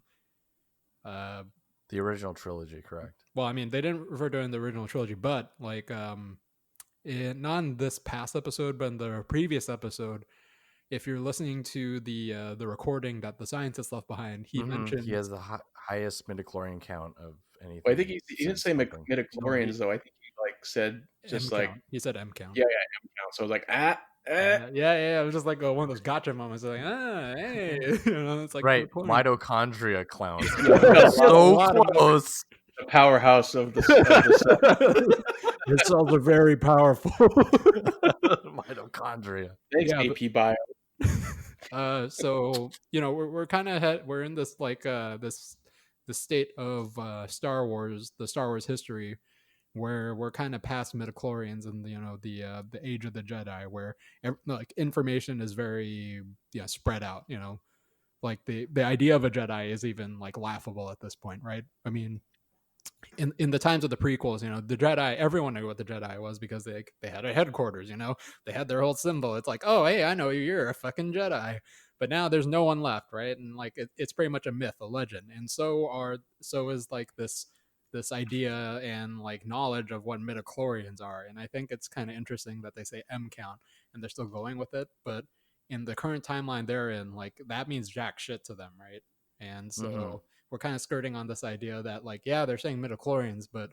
The original trilogy, correct? Well, I mean, they didn't refer to it in the original trilogy, but like not in this past episode, but in the previous episode, if you're listening to the recording that the scientist left behind, he mentioned He has the highest midichlorian count of anything. Well, I think he didn't say something. midichlorians though. I think he like said just M like count. He said M count. yeah, M count. So I was like Yeah. It was just like one of those gotcha moments. Like, hey, it's like Right, midichlorian. mitochondria clown. Yeah, So close. the powerhouse of the cell. Your cells are very powerful. Mitochondria. Thanks, Yeah, AP Bio. So we're kind of we're in this like this state of Star Wars, the Star Wars history, where we're kind of past midichlorians and the age of the Jedi, where like information is very spread out. Like the idea of a Jedi is even like laughable at this point, right? I mean, in the times of the prequels, the Jedi, everyone knew what the Jedi was because they had a headquarters, they had their whole symbol. It's like, oh, hey, I know you, you're a fucking Jedi. But now there's no one left, right? And like it's pretty much a myth, a legend. And so is like this idea and like knowledge of what midichlorians are. And I think it's kind of interesting that they say M count and they're still going with it, but in the current timeline they're in, like that means jack shit to them, right? And so we're kind of skirting on this idea that like, yeah, they're saying midichlorians, but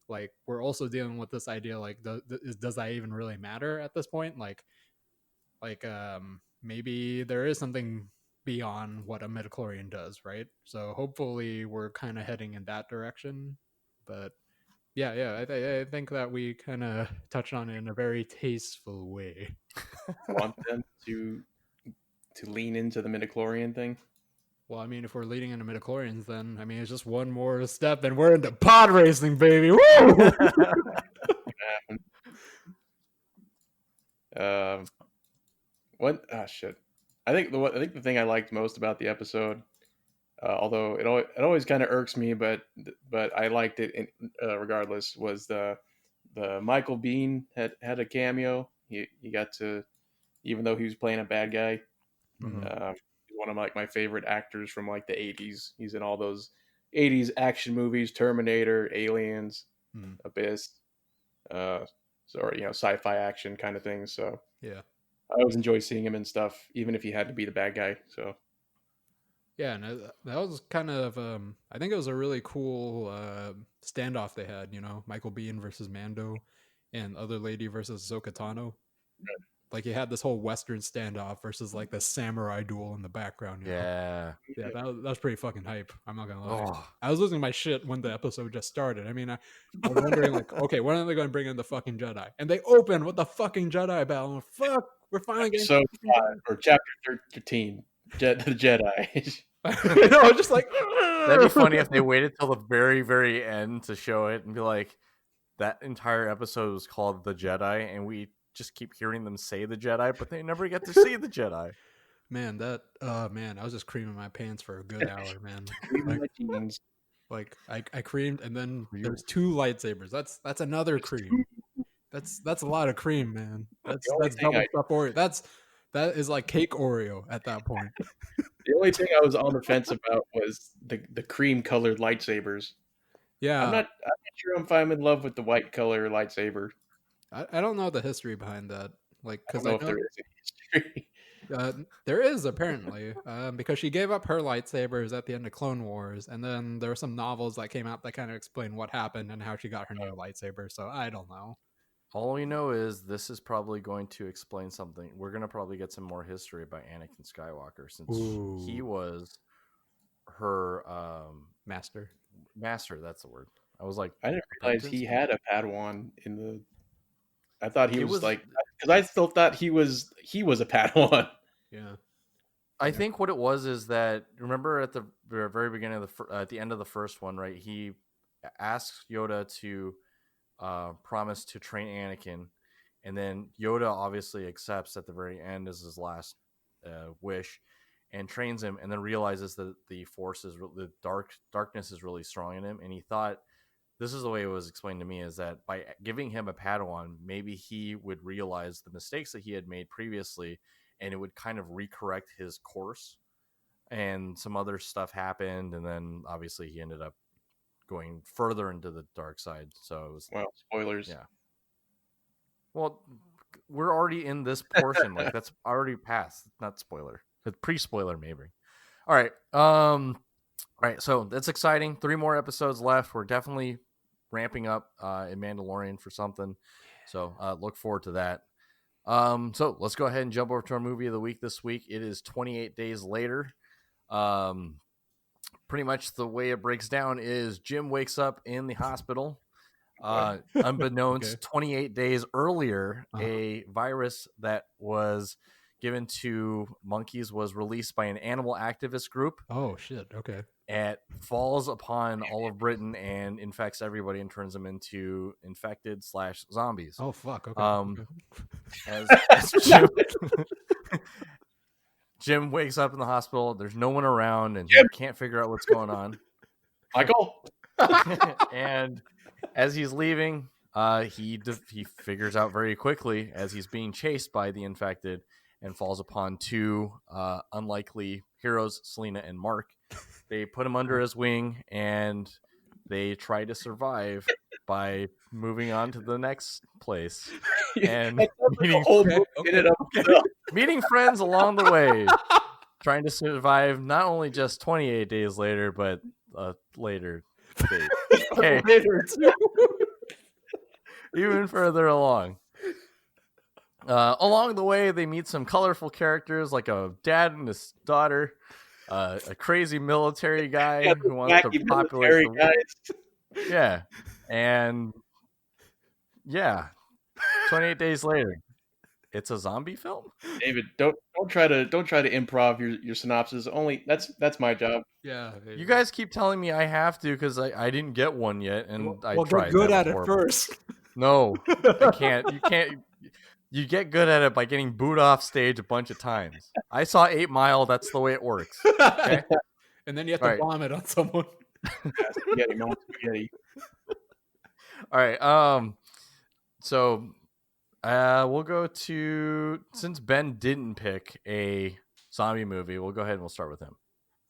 like we're also dealing with this idea like does that even really matter at this point? Like maybe there is something beyond what a midichlorian does, right? So hopefully we're kind of heading in that direction. But yeah, I think that we kind of touched on it in a very tasteful way. Want them to lean into the midichlorian thing. Well, I mean, if we're leading into midichlorians, then I mean it's just one more step, and we're into pod racing, baby. Woo! What? Ah, shit. I think the thing I liked most about the episode, although it always kind of irks me, but I liked it regardless, was the Michael Biehn had a cameo. He got to, even though he was playing a bad guy. He's one of my favorite actors from like the 80s. He's in all those 80s action movies: Terminator, Aliens, Abyss, sci-fi action kind of things. So yeah, I always enjoy seeing him and stuff, even if he had to be the bad guy. So yeah, and that was kind of I think it was a really cool standoff they had. Michael Biehn versus Mando, and other lady versus Ahsoka Tano. Right. Like you had this whole Western standoff versus like the samurai duel in the background. Yeah. That was pretty fucking hype. I'm not gonna lie. Oh. I was losing my shit when the episode just started. I mean, I was wondering like, okay, when are they going to bring in the fucking Jedi? And they open with the fucking Jedi battle. And fuck, we're finally getting so or chapter 13, the Jedi. Just like that'd be funny if they waited till the very, very end to show it and be like, that entire episode was called The Jedi, and we just keep hearing them say the Jedi, but they never get to see the Jedi. Man, I was just creaming my pants for a good hour, man. Like I creamed, and then there's 2 lightsabers. That's another cream. That's a lot of cream, man. That's double stuff Oreo. That is like cake Oreo at that point. The only thing I was on the fence about was the cream colored lightsabers. Yeah, I'm not sure if I'm in love with the white color lightsaber. I don't know the history behind that. Like, because I don't know if there is a history. There is apparently, because she gave up her lightsabers at the end of Clone Wars, and then there were some novels that came out that kind of explain what happened and how she got her new lightsaber. So I don't know. All we know is this is probably going to explain something. We're going to probably get some more history about Anakin Skywalker, since he was her master. That's the word. I was like, I didn't realize he had a Padawan in the. I thought he was like, because I still thought he was a Padawan. Yeah. I think what it was is that, remember at the very beginning of at the end of the first one, right? He asks Yoda to promise to train Anakin, and then Yoda obviously accepts at the very end as his last wish, and trains him, and then realizes that the force is the darkness is really strong in him, and he thought, this is the way it was explained to me, is that by giving him a Padawan, maybe he would realize the mistakes that he had made previously, and it would kind of recorrect his course. And some other stuff happened, and then obviously he ended up going further into the dark side. So it was Well, spoilers. yeah. Well, we're already in this portion. Like that's already past. Not spoiler. It's pre-spoiler maybe. All right. All right. So that's exciting. 3 more episodes left. We're definitely ramping up in Mandalorian for something. So look forward to that. So let's go ahead and jump over to our movie of the week this week. It is 28 Days Later. Pretty much the way it breaks down is Jim wakes up in the hospital. Unbeknownst, 28 days earlier, a virus that was given to monkeys was released by an animal activist group. Oh shit! Okay. It falls upon all of Britain and infects everybody and turns them into infected / zombies. Oh fuck! Okay. As Jim wakes up in the hospital, there's no one around, and he can't figure out what's going on. Michael. And as he's leaving, he figures out very quickly as he's being chased by the infected and falls upon 2 unlikely heroes, Selena and Mark. They put him under his wing and they try to survive by moving on to the next place and meeting friends along the way, trying to survive not only just 28 days later, but later date. Okay. Even further along. Along the way, they meet some colorful characters like a dad and his daughter, a crazy military guy who wants to populate the world. Yeah, and yeah, 28 days later, it's a zombie film. David, don't try to improv your synopsis. Only that's my job. Yeah. You guys keep telling me I have to because I didn't get one yet, and I tried. Get good at it first. No, I can't. You can't. You get good at it by getting booed off stage a bunch of times. I saw 8 Mile. That's the way it works. Okay? And then you have to vomit on someone. Spaghetti, no spaghetti. All right. So we'll go to, since Ben didn't pick a zombie movie, we'll go ahead and we'll start with him.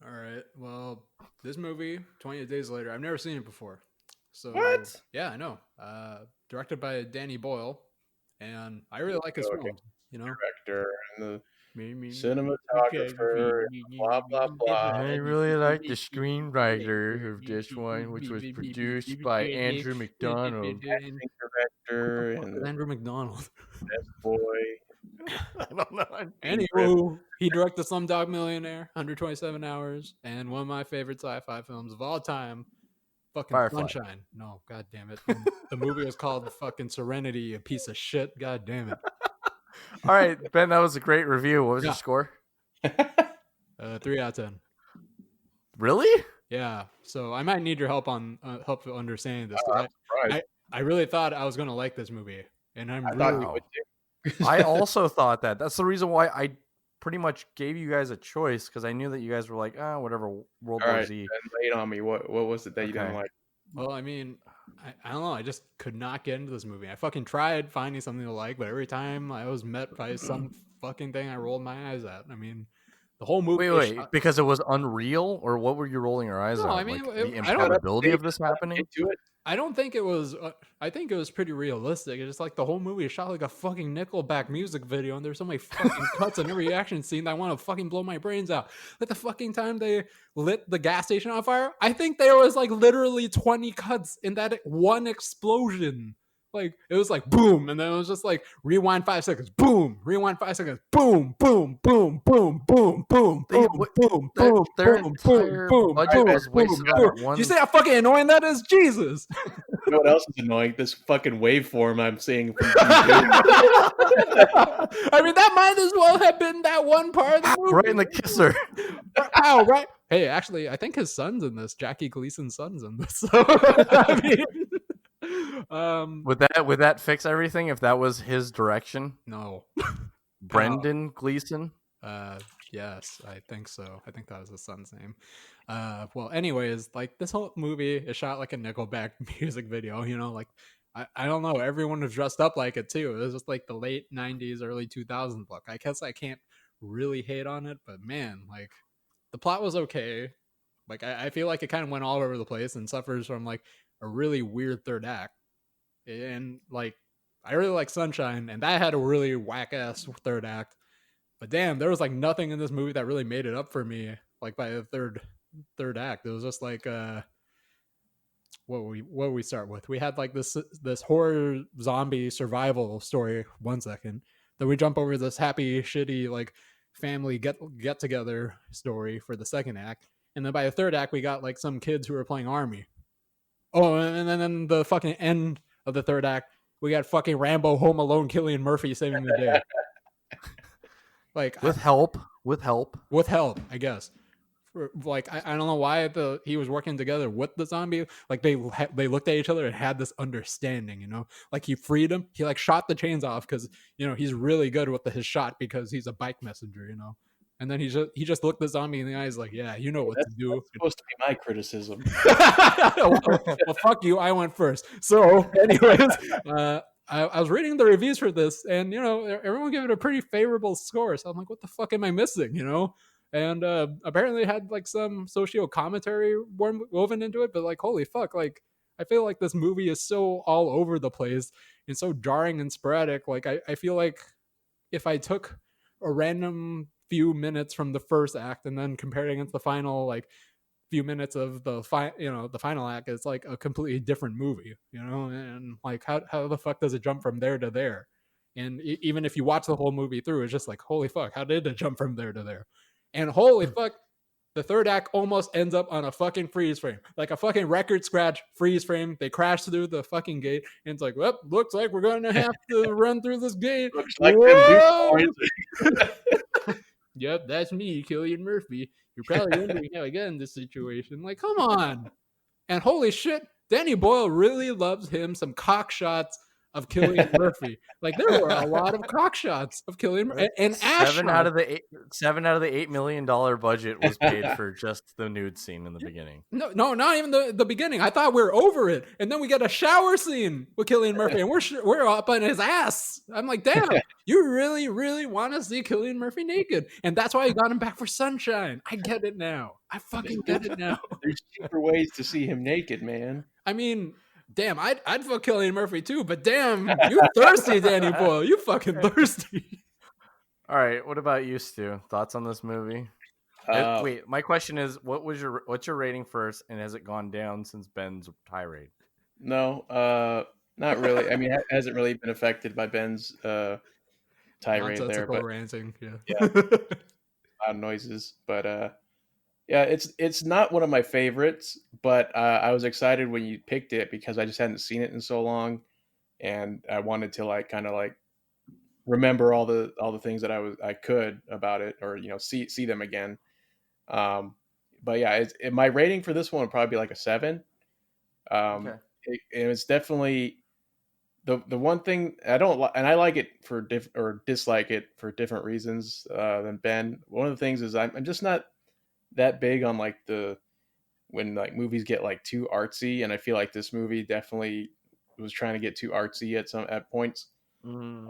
All right. Well, this movie, 28 Days Later, I've never seen it before. So what? Yeah, I know. Directed by Danny Boyle. And I really like his film, you know. Director and the cinematographer, blah blah blah. I really like the screenwriter of this one, which was produced by Andrew McDonald. Director and Andrew McDonald. Best boy. I don't know. Anywho, he directed Slumdog Millionaire, 127 Hours, and one of my favorite sci-fi films of all time, fucking Firefly. Sunshine. No, god damn it. The movie was called fucking Serenity, you piece of shit. God damn it. All right, Ben, that was a great review. What was your score? 3 out of 10. Really? Yeah. So I might need your help on understanding this. I'm surprised. I really thought I was gonna like this movie, and I really thought you would too. I also thought that. That's the reason why I pretty much gave you guys a choice, because I knew that you guys were like, whatever, World War Z. Lay it on me. What was it that you didn't Okay. like? Well, I mean, I don't know. I just could not get into this movie. I fucking tried finding something to like, but every time I was met by some fucking thing, I rolled my eyes at. I mean, the whole movie. Wait, because it was unreal, or what were you rolling your eyes at? No, I mean, like, the the improbability of this happening. Into it. I don't think it was. I think it was pretty realistic. It's just like the whole movie is shot like a fucking Nickelback music video, and there's so many fucking cuts in every action scene that I want to fucking blow my brains out. Like the fucking time they lit the gas station on fire, I think there was like literally 20 cuts in that one explosion. Like it was like boom, and then it was just like rewind 5 seconds, boom, rewind 5 seconds, boom, boom, boom, boom, boom, boom, They- boom, boom, boom, their boom, entire boom, budget boom, was wasted boom, on boom. that one- You see how fucking annoying that is? Jesus. You know what else is annoying? This fucking waveform I'm seeing from I mean, that might as well have been that one part of the movie. Right in the kisser. Ow, right? Hey, actually, I think his son's in this. Jackie Gleason's son's in this. So, I mean, Would that fix everything if that was his direction? no. Brendan Gleeson? Yes, I think so. I think that was his son's name. Well, anyways, like this whole movie is shot like a Nickelback music video, you know, like I don't know, everyone was dressed up like it too. It was just like the late 90s, early 2000s look. I guess I can't really hate on it, but man, like the plot was okay. Like I feel like it kind of went all over the place and suffers from like a really weird third act. And like I really like Sunshine, and that had a really whack ass third act. But damn, there was like nothing in this movie that really made it up for me. Like by the third act, it was just like what we start with. We had like this horror zombie survival story 1 second. Then we jump over this happy shitty like family get together story for the second act. And then by the third act, we got like some kids who were playing army. Oh, and then the fucking end of the third act, we got fucking Rambo Home Alone Cillian Murphy saving the day. Like with help, with help, I guess. Like I don't know why he was working together with the zombie. Like they looked at each other and had this understanding, you know. Like he freed him. He like shot the chains off because you know he's really good with his shot because he's a bike messenger, you know. And then he just looked the zombie in the eyes like, yeah, you know what to do. That's supposed to be my criticism. well, fuck you. I went first. So, anyways, I was reading the reviews for this, and you know, everyone gave it a pretty favorable score. So I'm like, what the fuck am I missing? You know. And apparently it had like some socio commentary woven into it, but like holy fuck, like I feel like this movie is so all over the place and so jarring and sporadic. Like I feel like if I took a random few minutes from the first act and then compared it against the final like few minutes of the final act, it's like a completely different movie, you know. And like how the fuck does it jump from there to there? And even if you watch the whole movie through, it's just like holy fuck, how did it jump from there to there? And holy fuck, the third act almost ends up on a fucking freeze frame. Like a fucking record scratch freeze frame. They crash through the fucking gate. And it's like, well, looks like we're going to have to run through this gate. Looks like them Yep, that's me, Cillian Murphy. You're probably wondering how I got in this situation. Like, come on. And holy shit, Danny Boyle really loves him some cock shots of Cillian Murphy. Like there were a lot of cock shots of Cillian Murphy and ash. $7 out of the $8 million budget was paid for just the nude scene in the beginning. No, not even the beginning. I thought we were over it, and then we get a shower scene with Cillian Murphy, and we're up on his ass. I'm like, damn, you really, really want to see Cillian Murphy naked, and that's why you got him back for Sunshine. I get it now. I fucking get it now. There's cheaper ways to see him naked, man. I mean, damn, I'd fuck Cillian Murphy too, but damn, you thirsty, Danny Boyle. You fucking thirsty. All right, what about you, Stu? Thoughts on this movie? Wait, my question is, what's your rating first, and has it gone down since Ben's tirade? No, not really. I mean, it hasn't really been affected by Ben's tirade there, but ranting, yeah, loud noises. But yeah, it's not one of my favorites, but I was excited when you picked it because I just hadn't seen it in so long, and I wanted to like kind of like remember all the things that I could about it, or you know, see them again. But yeah, my rating for this one would probably be like a 7. Okay. It's definitely the one thing I don't like, and I like it for or dislike it for different reasons than Ben. One of the things is I'm just not that big on like when like movies get like too artsy, and I feel like this movie definitely was trying to get too artsy at points. And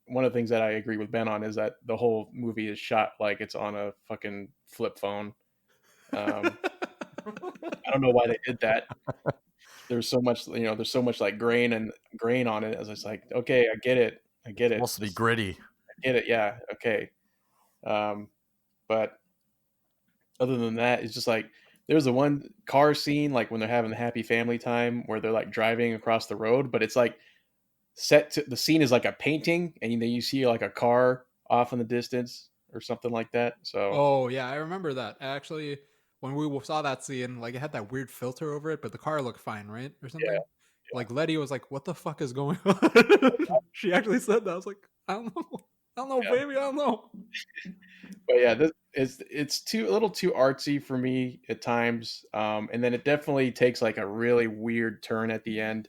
one of the things that I agree with Ben on is that the whole movie is shot like it's on a fucking flip phone. I don't know why they did that. There's so much like grain on it. As it's like, okay, I get it. It's supposed to be gritty. I get it. Yeah. Okay. But other than that, it's just like there's a one car scene like when they're having the happy family time where they're like driving across the road, but it's like the scene is like a painting, and then you see like a car off in the distance or something like that. So oh yeah, I remember that actually. When we saw that scene, like it had that weird filter over it, but the car looked fine, right, or something. Yeah. Like Letty was like, "What the fuck is going on?" She actually said that. I was like, "I don't know, yeah. Baby, I don't know." But yeah, it's a little too artsy for me at times, and then it definitely takes like a really weird turn at the end.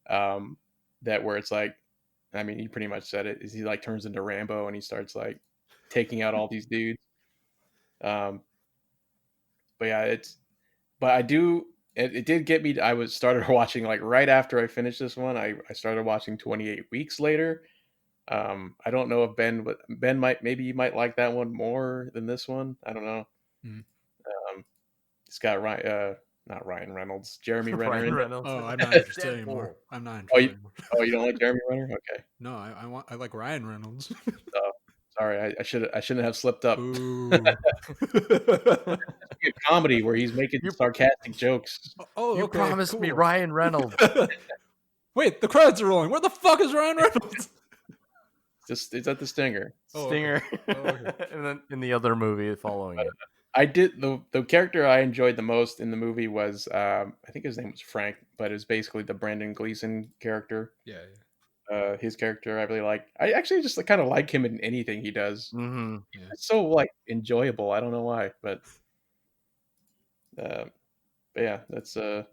That where it's like, I mean, you pretty much said it. Is he like turns into Rambo and he starts like taking out all these dudes. But yeah, it did get me. I started watching like right after I finished this one. I started watching 28 Weeks Later. I don't know if Ben might like that one more than this one. I don't know. Mhm. It's got not Ryan Reynolds, Jeremy Renner. Ryan in it. Reynolds. Oh, I'm not interested anymore. I'm not Oh, interested anymore. you don't like Jeremy Renner? Okay. No, I like Ryan Reynolds. Oh, sorry, I shouldn't have slipped up. Ooh. A comedy where he's making You- sarcastic jokes. Oh, You okay, promised me cool. Ryan Reynolds. Wait, the credits are rolling. Where the fuck is Ryan Reynolds? It's at the Stinger. Oh, okay. Stinger. Oh, okay. And then in the other movie following it. I did the character I enjoyed the most in the movie was I think his name was Frank, but it's basically the Brendan Gleeson character. Yeah. His character I really like. I actually just kind of like him in anything he does. Mm-hmm. It's so like enjoyable. I don't know why, but yeah, that's it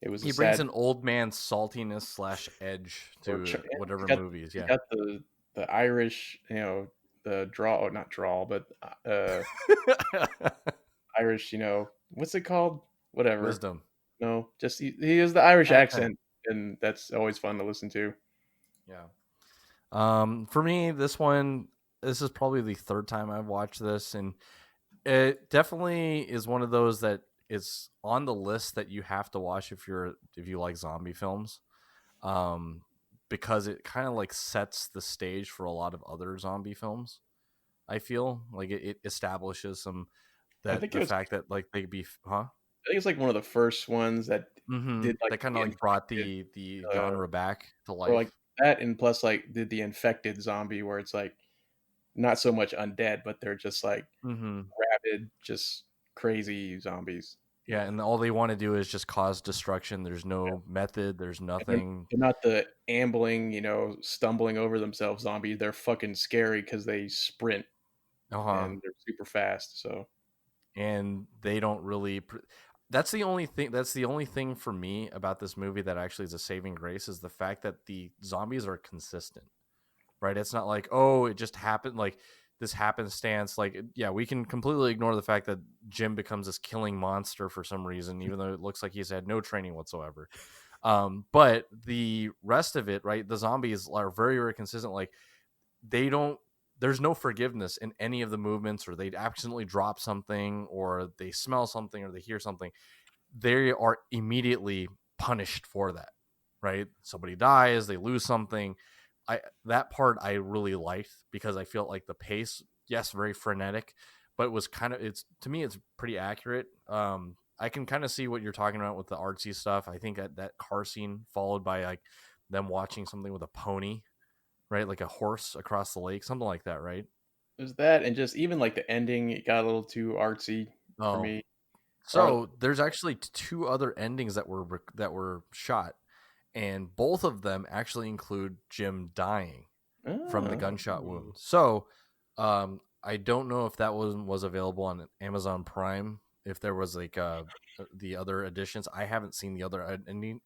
was. He brings an old man saltiness / edge to whatever movies. He Yeah. got the Irish, the draw, not draw, but Irish, what's it called? Whatever. Wisdom. No, just he has the Irish Accent. accent, and that's always fun to listen to. Yeah. For me, this is probably the third time I've watched this, and it definitely is one of those that is on the list that you have to watch if you like zombie films. Because it kind of like sets the stage for a lot of other zombie films. I feel like it establishes fact that like they be I think it's like one of the first ones that did like that kind of like brought the genre back to life. Or like that, and plus like did the infected zombie where it's like not so much undead, but they're just like rabid, just crazy zombies. Yeah, and all they want to do is just cause destruction. There's no method. There's nothing. They're not the ambling, stumbling over themselves zombies. They're fucking scary because they sprint and they're super fast. So, and they don't really. That's the only thing. That's the only thing for me about this movie that actually is a saving grace is the fact that the zombies are consistent. Right? It's not like, oh, it just happened. Like this happenstance. Like, yeah, we can completely ignore the fact that Jim becomes this killing monster for some reason, even though it looks like he's had no training whatsoever. But the rest of it, right? The zombies are very, very consistent. Like there's no forgiveness in any of the movements, or they accidentally drop something, or they smell something, or they hear something. They are immediately punished for that, right? Somebody dies, they lose something. That part I really liked because I felt like the pace, yes, very frenetic, but it was to me it's pretty accurate. I can kind of see what you're talking about with the artsy stuff. I think that car scene followed by like them watching something with a pony, right? Like a horse across the lake, something like that, right? There's that, and just even like the ending, it got a little too artsy for me. So there's actually 2 other endings that were shot, and both of them actually include Jim dying from the gunshot wound. So I don't know if that was available on Amazon Prime, if there was like the other editions. I haven't seen the other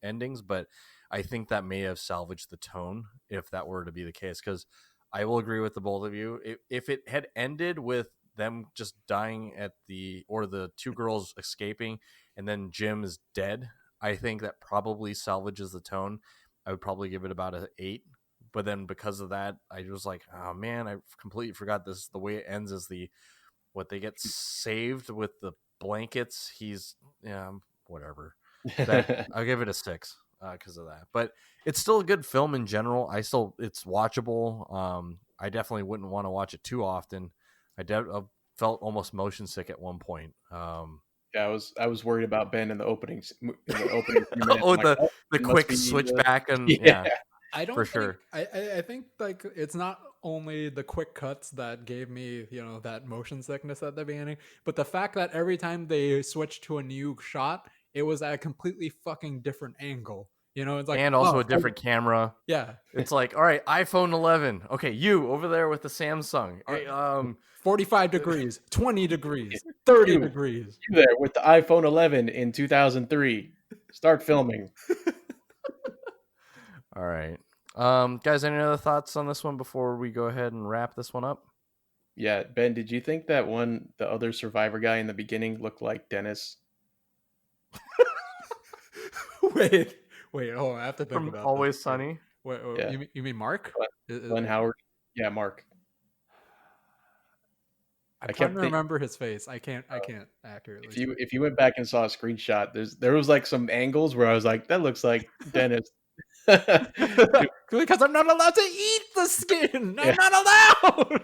endings, but I think that may have salvaged the tone if that were to be the case, because I will agree with the both of you. If it had ended with them just dying or the 2 girls escaping and then Jim is dead, I think that probably salvages the tone. I would probably give it about an 8. But then because of that, I was like, oh man, I completely forgot this. The way it ends is what they get saved with the blankets. Whatever. I'll give it a 6 because of that. But it's still a good film in general. It's watchable. I definitely wouldn't want to watch it too often. I felt almost motion sick at one point. Yeah, I was worried about Ben in the opening. Few minutes. The quick switch back and I don't for think, sure. I think like it's not only the quick cuts that gave me that motion sickness at the beginning, but the fact that every time they switched to a new shot, it was at a completely fucking different angle. It's like, and also a different camera. Yeah, it's like, all right, iPhone 11. Okay, you over there with the Samsung. Hey, 45 degrees, 20 degrees, 30 degrees. You there with the iPhone 11 in 2003. Start filming. All right. Guys, any other thoughts on this one before we go ahead and wrap this one up? Yeah, Ben, did you think that the other survivor guy in the beginning looked like Dennis? Wait, oh, I have to think From about Always this. Sunny. Wait, Yeah. You mean Mark? Glenn Howard? Yeah, Mark. I'm kept trying to think- remember his face. I can't accurately. if you went back and saw a screenshot, there was like some angles where I was like, that looks like Dennis. Because I'm not allowed to eat the skin. Yeah. I'm not allowed.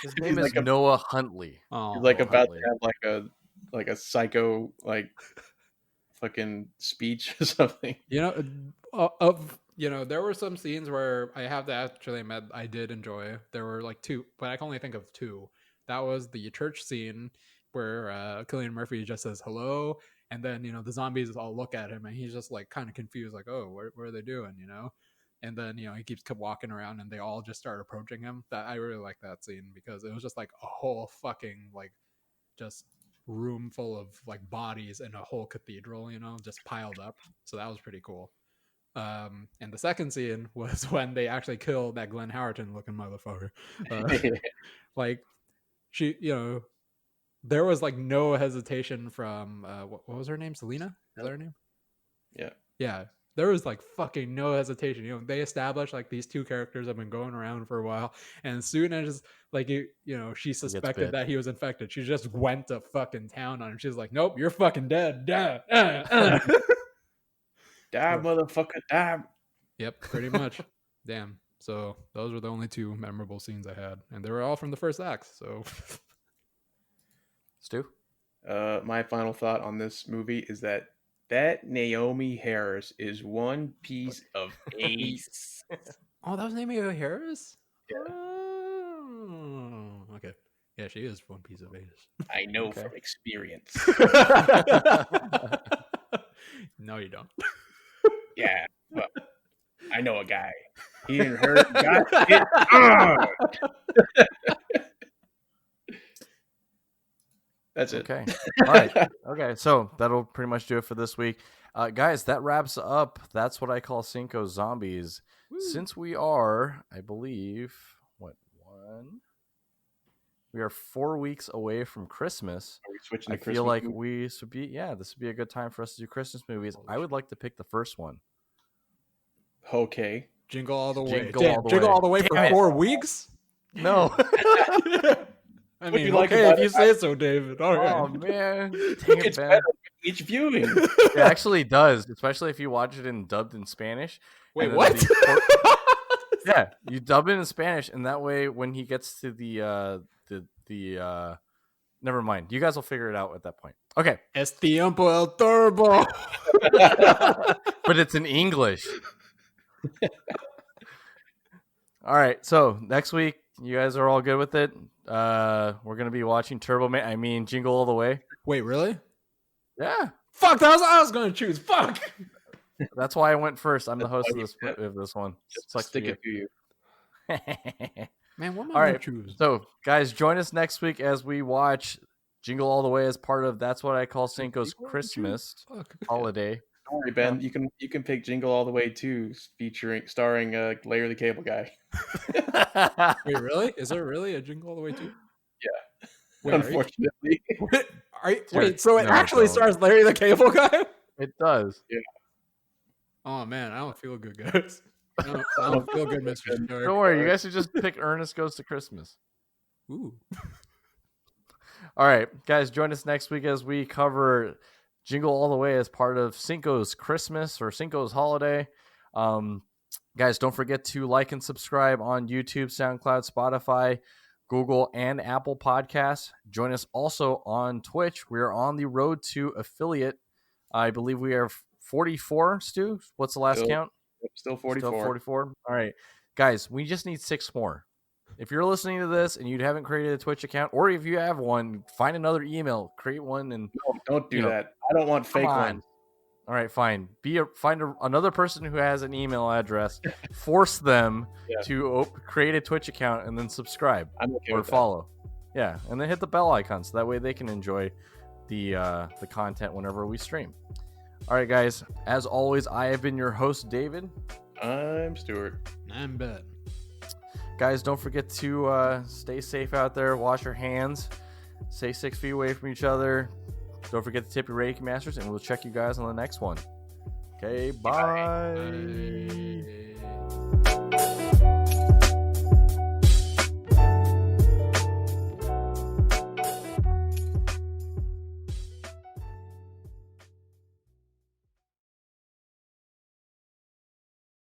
His name is Noah Huntley. Oh, He's like Noah about Huntley. to have like a psycho like fucking speech or something. There were some scenes where I have to actually admit I did enjoy. There were like two, but I can only think of two. That was the church scene where Cillian Murphy just says hello, and then the zombies all look at him, and he's just like kind of confused, like, oh, what are they doing, And then he kept walking around, and they all just start approaching him. That I really like that scene because it was just like a whole fucking like just room full of like bodies in a whole cathedral, just piled up. So that was pretty cool. And the second scene was when they actually killed that Glenn Howerton looking motherfucker. Like she, there was like no hesitation from what was her name? Selena? Is that her name? Yeah. Yeah. There was like fucking no hesitation. They established like these two characters have been going around for a while, and as soon as like she suspected bit. that he was infected, she just went to fucking town on him. She's like, "Nope, you're fucking dead." Die, motherfucker, die. Yep, pretty much. Damn. So those were the only two memorable scenes I had, and they were all from the first act. So, Stu? My final thought on this movie is that Naomi Harris is one piece of ace. oh, that was Naomi Harris. Yeah. Oh, okay. Yeah, she is one piece of ace. I know Okay. from experience. No, you don't. Yeah, well, I know a guy. He and her got it on. That's it. Okay. All right. Okay. So that'll pretty much do it for this week. Guys, that wraps up That's What I Call Cinco Zombies. Woo. Since we are, I believe, we are 4 weeks away from Christmas. Are we switching I to feel Christmas like movies? this would be a good time for us to do Christmas movies. Holy I would shit. like to pick the first one. Okay. Jingle all the way. Jingle Damn, all the jingle way. all the way Damn for it. 4 weeks. No. I What'd mean, you like okay, about if you it? say so, David. All right. Oh man. Dang It it, gets Ben. better with each viewing. It actually does, especially if you watch it dubbed in Spanish. Wait, and then what? Yeah, you dub it in Spanish, and that way when he gets to the never mind. You guys will figure it out at that point. Okay. Es tiempo el turbo. But it's in English. All right. So next week, you guys are all good with it. We're gonna be watching Jingle All the Way. Wait, really? Yeah. Fuck, that was I was going to choose. Fuck. That's why I went first. I'm the That's host why of this one. Just Sucks stick for it to you. you. Man, what am I All going right. to choose? So, guys, join us next week as we watch Jingle All the Way as part of That's What I Call Cinco's Christmas Fuck. holiday. Don't worry, Ben. You can pick Jingle All the Way too, starring Larry the Cable Guy. Wait, really? Is there really a Jingle all the way too? Yeah. Wait, are you- Unfortunately. wait, so it No, actually don't. stars Larry the Cable Guy? It does. Oh man, I don't feel good, guys. I don't feel good, Mr. Stark. Don't worry. You guys should just pick Ernest Goes to Christmas. Ooh. All right, guys, join us next week as we cover Jingle All the Way as part of Cinco's Christmas or Cinco's holiday. Guys, don't forget to like and subscribe on YouTube, SoundCloud, Spotify, Google, and Apple Podcasts. Join us also on Twitch. We are on the road to affiliate. I believe we are 44, Stu. What's the last count? Still 44. Still 44. All right. Guys, we just need 6 more. If you're listening to this and you haven't created a Twitch account, or if you have one, find another email, create one, and No, don't do You know, that. I don't want fake come on. ones. All right, fine. Find another person who has an email address, force them Yeah. to create a Twitch account, and then subscribe I'm okay or with follow. Yeah, and then hit the bell icon so that way they can enjoy the content whenever we stream. All right, guys. As always, I have been your host, David. that. I'm Stuart. I'm bet. Guys, don't forget to stay safe out there. Wash your hands. Stay 6 feet away from each other. Don't forget to tip your Reiki Masters, and we'll check you guys on the next one. Okay, bye. Bye.